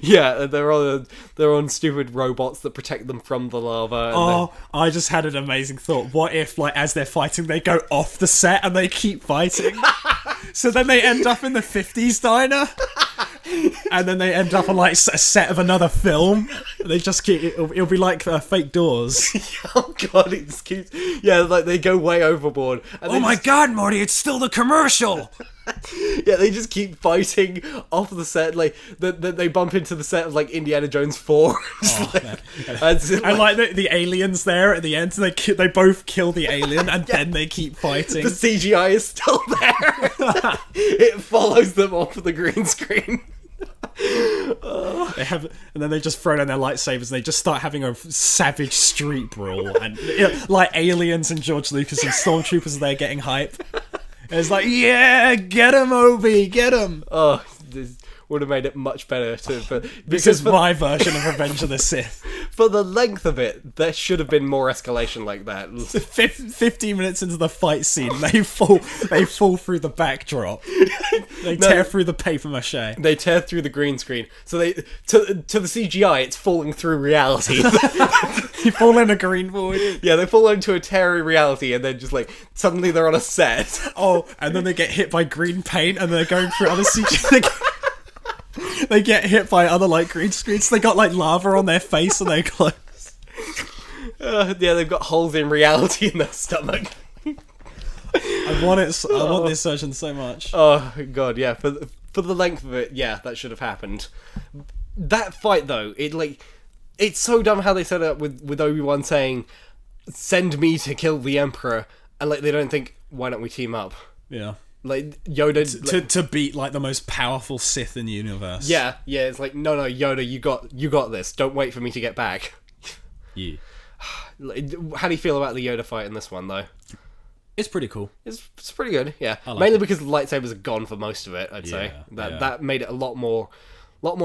Yeah, they're on stupid robots that protect them from the lava.
I just had an amazing thought. What if, like, as they're fighting, they go off the set and they keep fighting? So then they end up in the 50s diner, and then they end up on like a set of another film. They just keep it'll be like fake doors.
Oh god, it's cute. Yeah, like they go way overboard.
And my god, Marty, it's still the commercial.
Yeah, they just keep fighting off the set. Like they bump into the set of like Indiana Jones 4.
And like the aliens there at the end, they both kill the alien, and then they keep fighting.
The CGI is still there. It follows them off the green screen.
They have, and then they just throw down their lightsabers and they just start having a savage street brawl, and like aliens and George Lucas and stormtroopers are there getting hype. And it's like, yeah, get him, Obi, get him.
Oh, this would have made it much better
this is my version of Revenge of the Sith.
For the length of it, there should have been more escalation like that.
15 minutes into the fight scene, they fall through the backdrop. They tear through the paper mache.
They tear through the green screen. So they to the CGI, it's falling through reality.
You fall in a green void.
Yeah, they fall into a terry reality, and then just like suddenly they're on a set.
Oh, and then they get hit by green paint, and they're going through other CGI. They get hit by other like green screens. They got like lava on their face and their clothes.
Yeah, they've got holes in reality in their stomach.
I want this version so much.
Oh god, yeah. For the length of it, yeah, that should have happened. That fight though, it's so dumb how they set it up with Obi-Wan saying, "Send me to kill the Emperor," and like they don't think, why don't we team up?
Yeah.
Like Yoda
To beat like the most powerful Sith in the universe.
Yeah, it's like no, Yoda, you got this. Don't wait for me to get back.
Yeah.
How do you feel about the Yoda fight in this one though?
It's pretty cool.
It's pretty good, yeah.
like
Mainly
it.
because the lightsabers are gone for most of it. I'd say that made it a lot more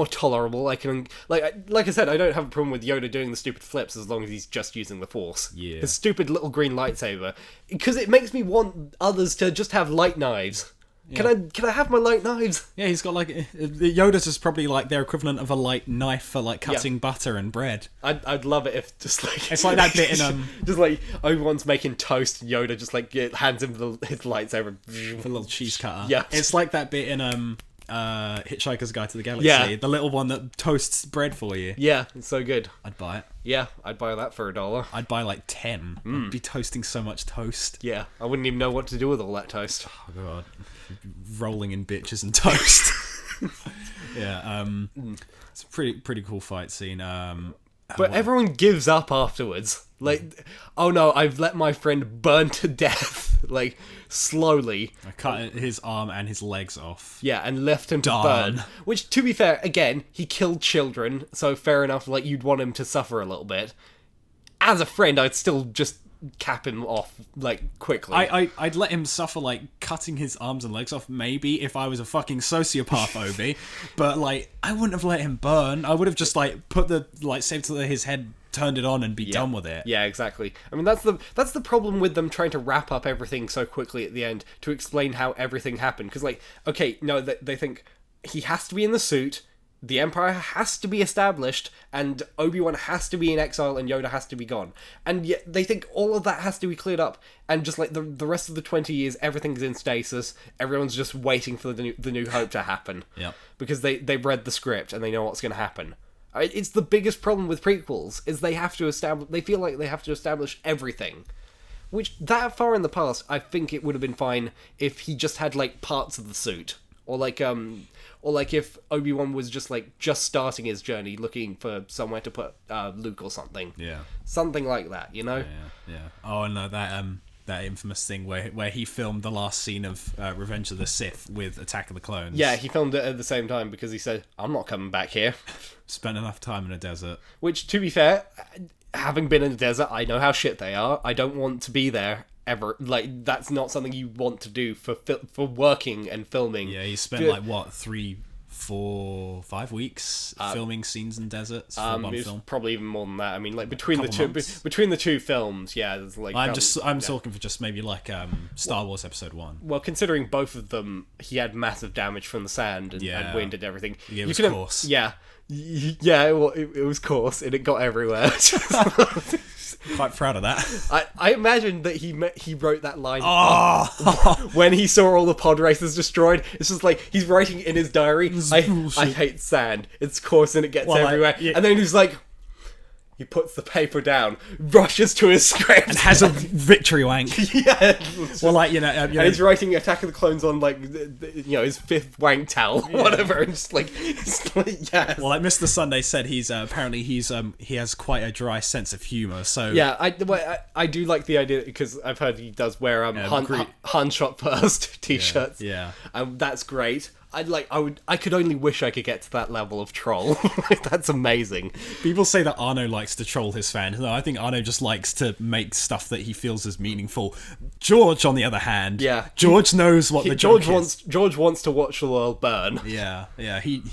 tolerable. I can like I said, I don't have a problem with Yoda doing the stupid flips as long as he's just using the Force.
Yeah.
The stupid little green lightsaber, because it makes me want others to just have light knives.
Yeah.
Can I have my light knives?
Yeah, he's got like Yoda's is probably like their equivalent of a light knife for like cutting butter and bread.
I'd love it if just like
It's like that bit in
just like Obi-Wan's making toast, and Yoda just like hands him his lightsaber,
the little cheese cutter.
Yeah.
It's like that bit in Hitchhiker's Guide to the Galaxy.
Yeah.
The little one that toasts bread for you.
Yeah, it's so good.
I'd buy it.
Yeah, I'd buy that for $1.
I'd buy like 10. I'd be toasting so much toast.
Yeah, I wouldn't even know what to do with all that toast.
Oh god. Rolling in bitches and toast. Yeah, it's a pretty cool fight scene.
But everyone gives up afterwards. Like, oh no, I've let my friend burn to death. Like, slowly.
I cut his arm and his legs off.
Yeah, and left him to
Darn.
burn. Which, to be fair, again, he killed children, so fair enough, like, you'd want him to suffer a little bit. As a friend, I'd still just cap him off, like, quickly.
I'd let him suffer, like, cutting his arms and legs off, maybe, if I was a fucking sociopath, Obi. But, like, I wouldn't have let him burn. I would have just, like, put the lightsaber to his head, turned it on, and be done with it.
Yeah, exactly. I mean, that's the problem with them trying to wrap up everything so quickly at the end to explain how everything happened. Because, like, okay, no, they think he has to be in the suit, the Empire has to be established, and Obi-Wan has to be in exile, and Yoda has to be gone. And yet they think all of that has to be cleared up, and just like the rest of the 20 years, everything's in stasis. Everyone's just waiting for the New Hope to happen.
Yep.
Because they've read the script and they know what's going to happen. It's the biggest problem with prequels, is they feel like they have to establish everything. Which, that far in the past, I think it would have been fine if he just had, like, parts of the suit. Or like if Obi-Wan was just starting his journey, looking for somewhere to put Luke or something.
Yeah.
Something like that, you know?
Yeah. Oh, no, that infamous thing where he filmed the last scene of Revenge of the Sith with Attack of the Clones.
Yeah, he filmed it at the same time because he said, I'm not coming back here.
Spent enough time in a desert.
Which, to be fair, having been in the desert, I know how shit they are. I don't want to be there ever. Like, that's not something you want to do for working and filming.
Yeah, he spent like what 3, 4, 5 weeks filming scenes in deserts for one
it's
film.
probably even more than that. I mean, like between the two films, yeah, there's like
I'm talking for just maybe like Star Wars Episode 1.
Well, considering both of them, he had massive damage from the sand and wind and everything.
Yeah, it was coarse.
Yeah, well, it was coarse and it got everywhere.
Quite proud of that.
I imagine that he wrote that line
Oh!
when he saw all the pod races destroyed. It's just like he's writing in his diary, I hate sand. It's coarse and it gets everywhere. And then he's like, he puts the paper down, rushes to his script,
and has a victory wank.
Yeah.
Well, like
and he's writing Attack of the Clones on like his 5th wank towel, whatever, and just like yes.
Well, like Mr. Sunday said, he's apparently he has quite a dry sense of humor. So
yeah, I do like the idea because I've heard he does wear Han shot first t-shirts.
Yeah.
That's great. I could only wish I could get to that level of troll. That's amazing.
People say that Arno likes to troll his fans. No, I think Arno just likes to make stuff that he feels is meaningful. George, on the other hand, George knows what the joke is.
George wants to watch the world burn.
Yeah. He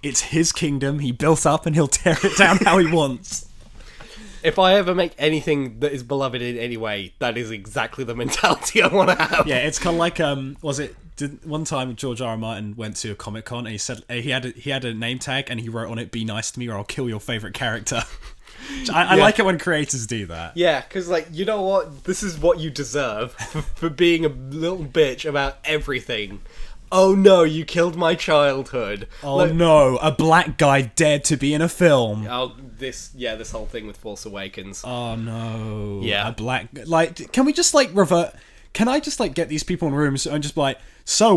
it's his kingdom. He built up, and he'll tear it down how he wants.
If I ever make anything that is beloved in any way, that is exactly the mentality I want to have.
Yeah, it's kind of like one time George R. R. Martin went to a Comic-Con and he said he had a name tag and he wrote on it, "Be nice to me or I'll kill your favorite character." I like it when creators do that.
Yeah, because you know what? This is what you deserve for being a little bitch about everything. oh no, you killed my childhood.
Oh no, a black guy dared to be in a film.
Oh, this whole thing with Force Awakens.
Oh no.
Yeah.
A black, like, can we just like revert? Can I just like get these people in rooms and just be like, so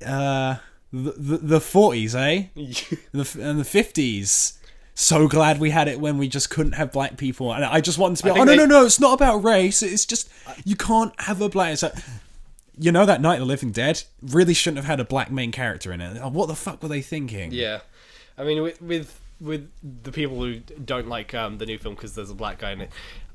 the 40s, eh? And the 50s. So glad we had it when we just couldn't have black people, and I just want them to be like, oh no, it's not about race. It's just you can't have a black. It's like, you know, that Night of the Living Dead really shouldn't have had a black main character in it. What the fuck were they thinking?
Yeah, I mean, with the people who don't like the new film because there's a black guy in it.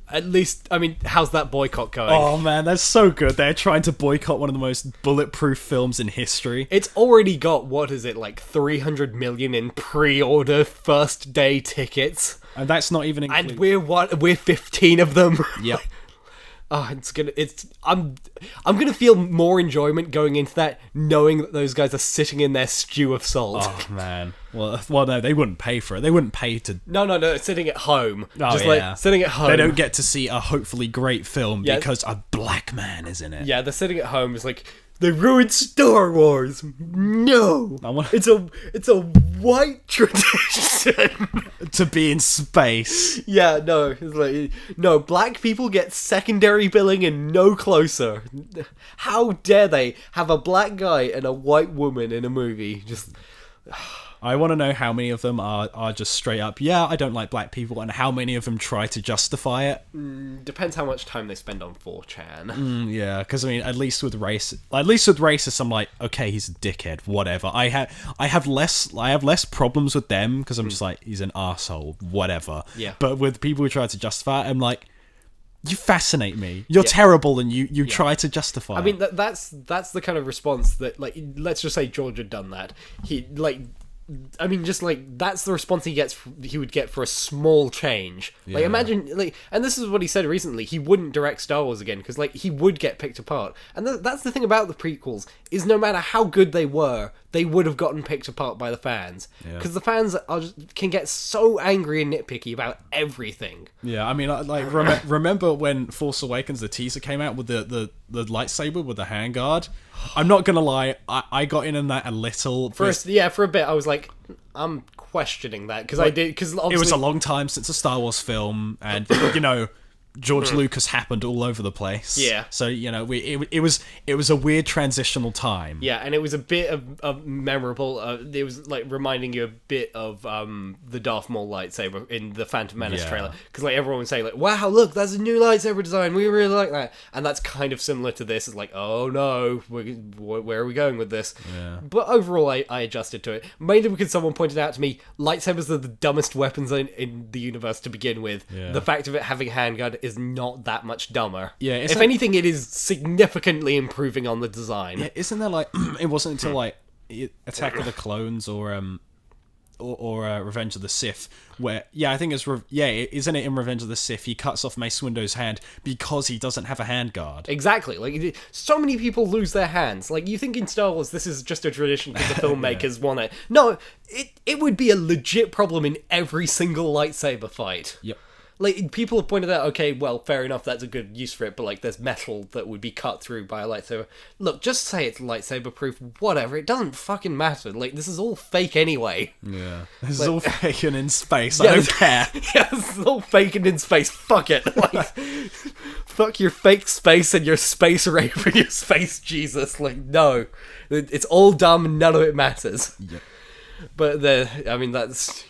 At least, I mean, how's that boycott going?
Oh man, that's so good. They're trying to boycott one of the most bulletproof films in history.
It's already got, what is it, like 300 million in pre-order first day tickets,
And that's not even including...
and we're 15 of them.
Yep.
I'm gonna feel more enjoyment going into that, knowing that those guys are sitting in their stew of salt.
Oh man. Well, no, they wouldn't pay for it. They wouldn't pay to...
No, sitting at home.
Oh,
Just
yeah.
like sitting at home.
They don't get to see a hopefully great film
Yeah.
because a black man is in it.
Yeah, they're sitting at home. It's like, they ruined Star Wars. No, it's a white tradition.
To be in space.
Yeah, no, it's like, no, black people get secondary billing and no closer. How dare they have a black guy and a white woman in a movie? Just...
I want to know how many of them are just straight up, yeah, I don't like black people, and how many of them try to justify it.
Depends how much time they spend on 4chan.
Yeah, because I mean, at least with racists, I'm like, okay, he's a dickhead, whatever. I have less problems with them because I'm just like, he's an arsehole, whatever.
Yeah.
But with people who try to justify it, I'm like, you fascinate me. You're terrible, and you try to justify.
I mean, that's the kind of response that, like, let's just say George had done that. He, like, I mean, just like, that's the response he would get for a small change. Like,
Yeah.
imagine, like, and this is what he said recently, he wouldn't direct Star Wars again, because, like, he would get picked apart. And that's the thing about the prequels, is no matter how good they were, they would have gotten picked apart by the fans. Because the fans can get so angry and nitpicky about everything.
Yeah, I mean, like, remember when Force Awakens, the teaser came out with the lightsaber with the handguard? I'm not gonna lie, I got in on that a little.
For a bit, I was like, I'm questioning that, because I did, because
It was a long time since a Star Wars film, and you know, George Lucas happened all over the place.
Yeah.
So you know, it was a weird transitional time.
Yeah, and it was a bit of memorable. It was like reminding you a bit of the Darth Maul lightsaber in the Phantom Menace trailer, because like everyone would say like, "Wow, look, that's a new lightsaber design. We really like that." And that's kind of similar to this. It's like, "Oh no, where are we going with this?"
Yeah.
But overall, I adjusted to it mainly because someone pointed out to me lightsabers are the dumbest weapons in the universe to begin with.
Yeah.
The fact of it having handgun is not that much dumber.
Yeah,
if anything, it is significantly improving on the design.
Yeah, isn't there like it wasn't until like Attack of the Clones or Revenge of the Sith where I think it's isn't it in Revenge of the Sith he cuts off Mace Windu's hand because he doesn't have a handguard.
Exactly. Like, so many people lose their hands. Like, you think in Star Wars this is just a tradition because the filmmakers want it. No, it would be a legit problem in every single lightsaber fight.
Yep.
Like, people have pointed out, okay, well, fair enough, that's a good use for it, but, like, there's metal that would be cut through by a lightsaber. Look, just say it's lightsaber-proof, whatever, it doesn't fucking matter. Like, this is all fake anyway.
Yeah. This is all fake and in space.
Yeah,
I don't care.
Yeah, this is all fake and in space. Fuck it. Like, fuck your fake space and your space rape and your space Jesus. Like, no. It's all dumb and none of it matters.
Yep.
But that's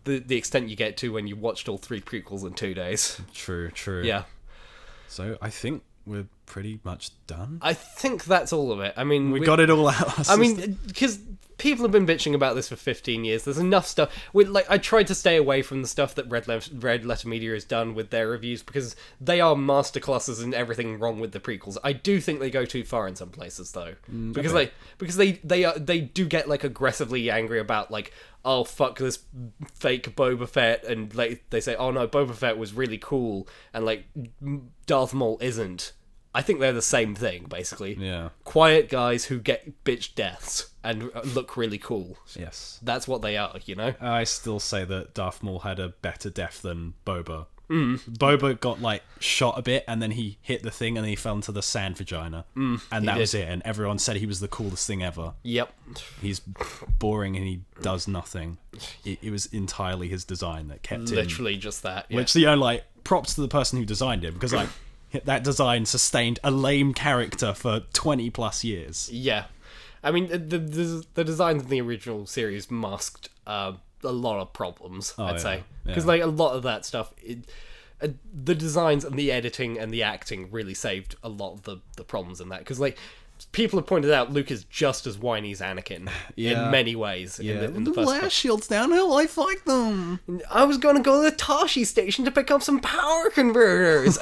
the extent you get to when you watched all 3 prequels in 2 days.
True.
Yeah.
So I think we're pretty much done.
I think that's all of it. I mean,
We got it all out.
I mean, because people have been bitching about this for 15 years. There's enough stuff. I tried to stay away from the stuff that Red Letter Media has done with their reviews because they are masterclasses in everything wrong with the prequels. I do think they go too far in some places though, because they do get like aggressively angry about like, oh fuck this fake Boba Fett, and like they say, oh no, Boba Fett was really cool, and like Darth Maul isn't. I think they're the same thing, basically.
Yeah.
Quiet guys who get bitch deaths and look really cool.
Yes.
That's what they are, you know?
I still say that Darth Maul had a better death than Boba. Boba got like shot a bit, and then he hit the thing, and then he fell into the sand vagina, and that was it. And everyone said he was the coolest thing ever.
Yep.
He's boring and he does nothing. It was entirely his design that kept him.
Literally just that. Yeah.
Which, like, props to the person who designed him, because like that design sustained a lame character for 20 plus years.
Yeah. I mean, the designs in the original series masked a lot of problems, I'd say. Because, like, a lot of that stuff, the designs and the editing and the acting really saved a lot of the problems in that. Because, like, people have pointed out Luke is just as whiny as Anakin in many ways. In the first
blast shields down, how will I fight them?
I was going to go to the Tashi station to pick up some power converters.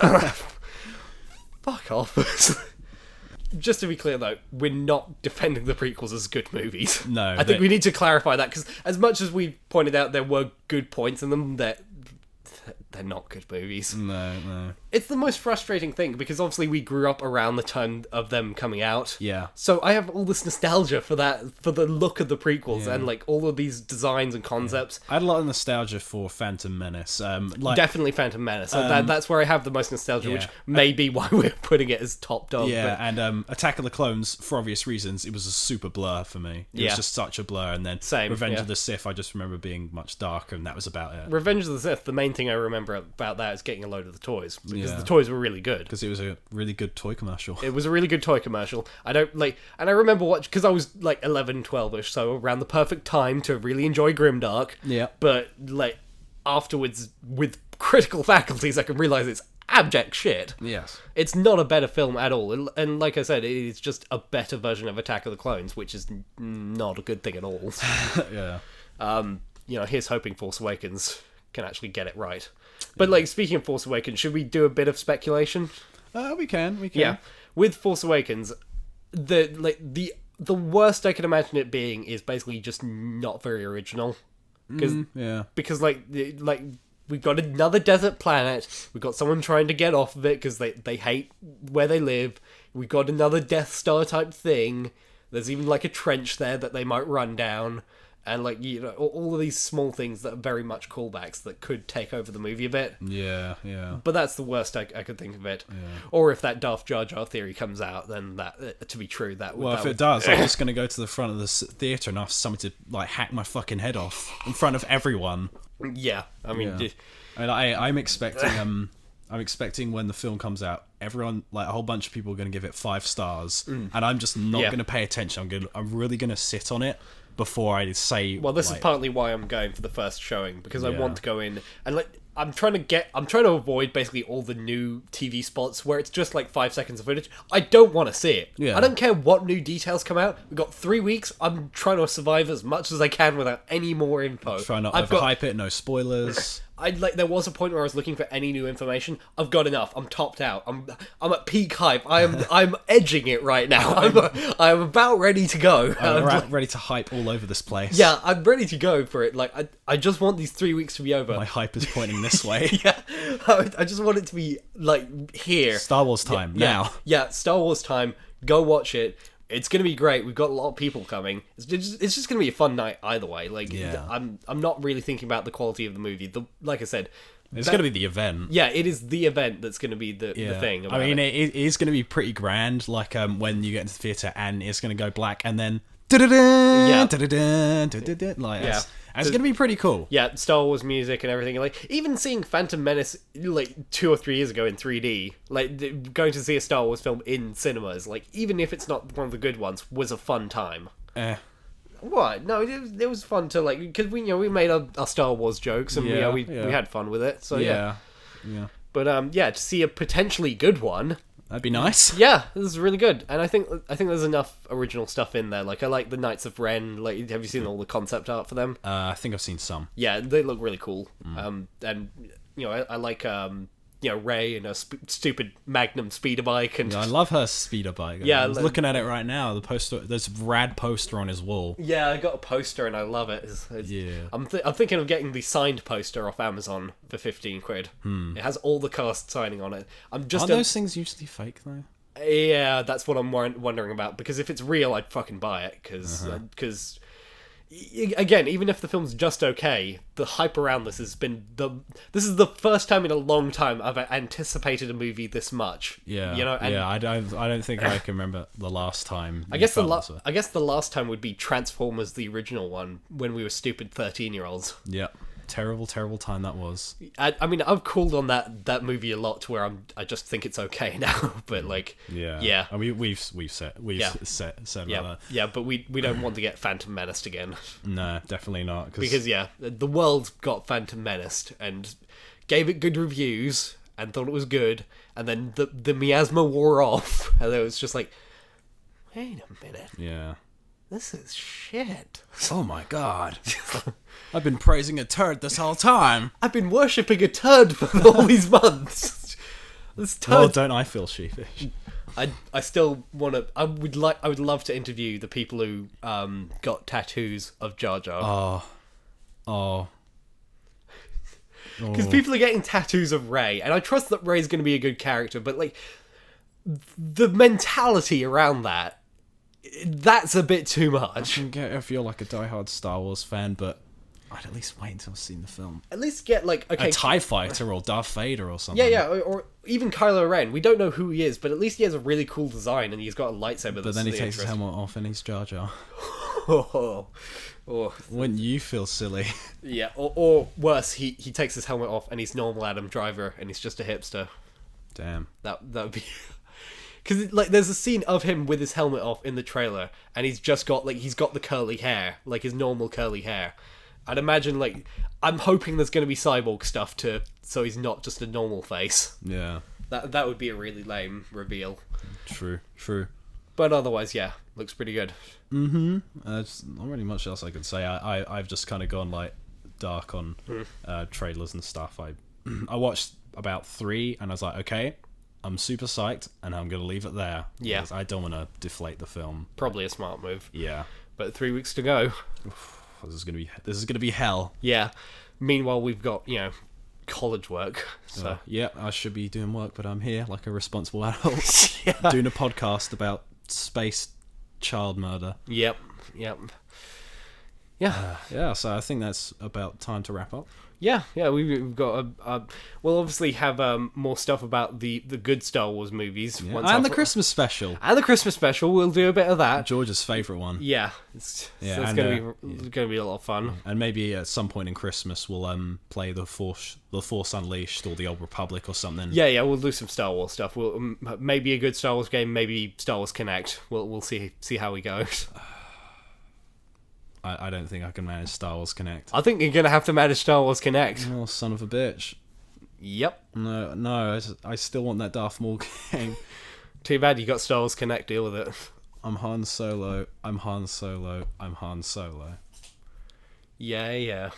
Fuck off. Just to be clear, though, we're not defending the prequels as good movies.
No.
I think we need to clarify that, because as much as we pointed out there were good points in them, they're not good movies.
No.
It's the most frustrating thing, because obviously we grew up around the time of them coming out.
Yeah.
So I have all this nostalgia for the look of the prequels, and like all of these designs and concepts.
I had a lot of nostalgia for Phantom Menace.
Definitely Phantom Menace. That's where I have the most nostalgia, which may be why we're putting it as top dog.
Yeah, and Attack of the Clones, for obvious reasons, it was a super blur for me. It was just such a blur, and then Revenge of the Sith, I just remember being much darker, and that was about it.
Revenge of the Sith, the main thing I remember about that is getting a load of the toys, because the toys were really good.
Because it was a really good toy commercial.
It was a really good toy commercial. And I remember watching, because I was like 11, 12ish, so around the perfect time to really enjoy Grimdark.
Yeah.
But like afterwards, with critical faculties, I can realize it's abject shit.
Yes.
It's not a better film at all. And like I said, it's just a better version of Attack of the Clones, which is not a good thing at all.
Yeah.
Here's hoping Force Awakens can actually get it right. But like, speaking of Force Awakens, should we do a bit of speculation?
We can.
Yeah. With Force Awakens, the worst I can imagine it being is basically just not very original. Because we've got another desert planet. We've got someone trying to get off of it because they hate where they live. We've got another Death Star type thing. There's even like a trench there that they might run down. And like, all of these small things that are very much callbacks that could take over the movie a bit.
Yeah.
But that's the worst I could think of it.
Yeah.
Or if that Darth Jar Jar theory comes out, then that to be true, that would...
Well, if it does, I'm just going to go to the front of the theatre and ask someone to like hack my fucking head off in front of everyone.
Yeah, I mean...
Yeah. I'm expecting... I'm expecting when the film comes out, everyone, like a whole bunch of people are going to give it 5 stars, and I'm just not going to pay attention. I'm really going to sit on it before I say...
Well, this is partly why I'm going for the first showing, because I want to go in and like I'm trying to avoid basically all the new TV spots where it's just like 5 seconds of footage. I don't want to see it.
Yeah.
I don't care what new details come out. We've got 3 weeks. I'm trying to survive as much as I can without any more info.
Try not to overhype it, no spoilers.
There was a point where I was looking for any new information. I've got enough. I'm topped out. I'm at peak hype. I'm edging it right now. I'm about ready to go.
I'm ready to hype all over this place.
Yeah, I'm ready to go for it. Like I just want these 3 weeks to be over.
My hype is pointing this way.
Yeah, I just want it to be like here.
Star Wars time now.
Yeah, Star Wars time. Go watch it. It's gonna be great. We've got a lot of people coming. It's just gonna be a fun night either way. Like, I'm not really thinking about the quality of the movie. Like I said,
it's gonna be the event.
Yeah, it is the event that's gonna be the thing.
I mean, it is gonna be pretty grand. Like when you get into the theater and it's gonna go black and then it's gonna be pretty cool.
Yeah, Star Wars music and everything. Like, even seeing Phantom Menace like 2 or 3 years ago in 3D, like going to see a Star Wars film in cinemas, like even if it's not one of the good ones, was a fun time. What? No, it was fun to like, because we made our Star Wars jokes and we had fun with it. So yeah. But to see a potentially good one.
That'd be nice.
Yeah, this is really good, and I think there's enough original stuff in there. Like, I like the Knights of Ren. Like, have you seen all the concept art for them?
I think I've seen some.
Yeah, they look really cool. And I like Rey and a stupid Magnum speeder bike, and
I love her speeder bike.
Yeah,
I'm looking at it right now. The poster, there's a rad poster on his wall.
Yeah, I got a poster and I love it. I'm thinking of getting the signed poster off Amazon for 15 quid. It has all the cast signing on it. Aren't
those things usually fake though?
Yeah, that's what I'm wondering about, because if it's real, I'd fucking buy it, because again, even if the film's just okay, the hype around this has been this is the first time in a long time I've anticipated a movie this much.
Yeah,
you know. And
I don't think I can remember the last time.
I guess the last time would be Transformers, the original one, when we were stupid 13-year-olds.
Yeah, terrible time that was.
I mean, I've called on that movie a lot to where I just think it's okay now, but like, yeah.
I mean, we've said about that.
Yeah, but we don't want to get Phantom Menaced again.
No, definitely not.
Because the world got Phantom Menaced and gave it good reviews and thought it was good, and then the miasma wore off, and it was just like, wait a minute.
Yeah.
This is shit.
Oh my god. I've been praising a turd this whole time.
I've been worshipping a turd for all these months. This turd.
Well, don't I feel sheepish?
I still want to. I would love to interview the people who got tattoos of Jar Jar.
Oh.
Because people are getting tattoos of Rey, and I trust that Rey's going to be a good character, but like the mentality around that's a bit too much.
I feel like a diehard Star Wars fan, but I'd at least wait until I've seen the film.
At least get like
a TIE Fighter or Darth Vader or something.
Yeah, or even Kylo Ren. We don't know who he is, but at least he has a really cool design and he's got a lightsaber.
But then he takes his helmet off and he's Jar Jar.
Oh.
Wouldn't you feel silly?
Yeah, or worse, he takes his helmet off and he's normal Adam Driver and he's just a hipster.
Damn.
That would be. Because like, there's a scene of him with his helmet off in the trailer, and he's got the curly hair, like his normal curly hair. I'd imagine, like, I'm hoping there's going to be cyborg stuff so he's not just a normal face.
Yeah.
That would be a really lame reveal.
True.
But otherwise, yeah, looks pretty good.
Mm-hmm. There's not really much else I could say. I've just kind of gone like dark on trailers and stuff. I watched about 3, and I was like, okay, I'm super psyched, and I'm going to leave it there.
Yeah.
Because I don't want to deflate the film.
Probably a smart move.
Yeah.
But 3 weeks to go.
This is gonna be hell.
Yeah. Meanwhile, we've got, college work. So
yeah, I should be doing work, but I'm here like a responsible adult, doing a podcast about space child murder.
Yep. Yeah.
Yeah. So I think that's about time to wrap up.
Yeah, we've got we'll obviously have more stuff about the good Star Wars movies.
Yeah. And the Christmas special.
We'll do a bit of that.
George's favourite one.
Yeah, it's going to be a lot of fun.
And maybe at some point in Christmas we'll play the Force Unleashed or the Old Republic or something.
Yeah, we'll do some Star Wars stuff. We'll maybe a good Star Wars game, maybe Star Wars Connect. We'll see how we go.
I don't think I can manage Star Wars Connect.
I think you're going to have to manage Star Wars Connect.
Oh, son of a bitch.
Yep.
No, I still want that Darth Maul game.
Too bad you got Star Wars Connect, deal with it.
I'm Han Solo.
Yeah.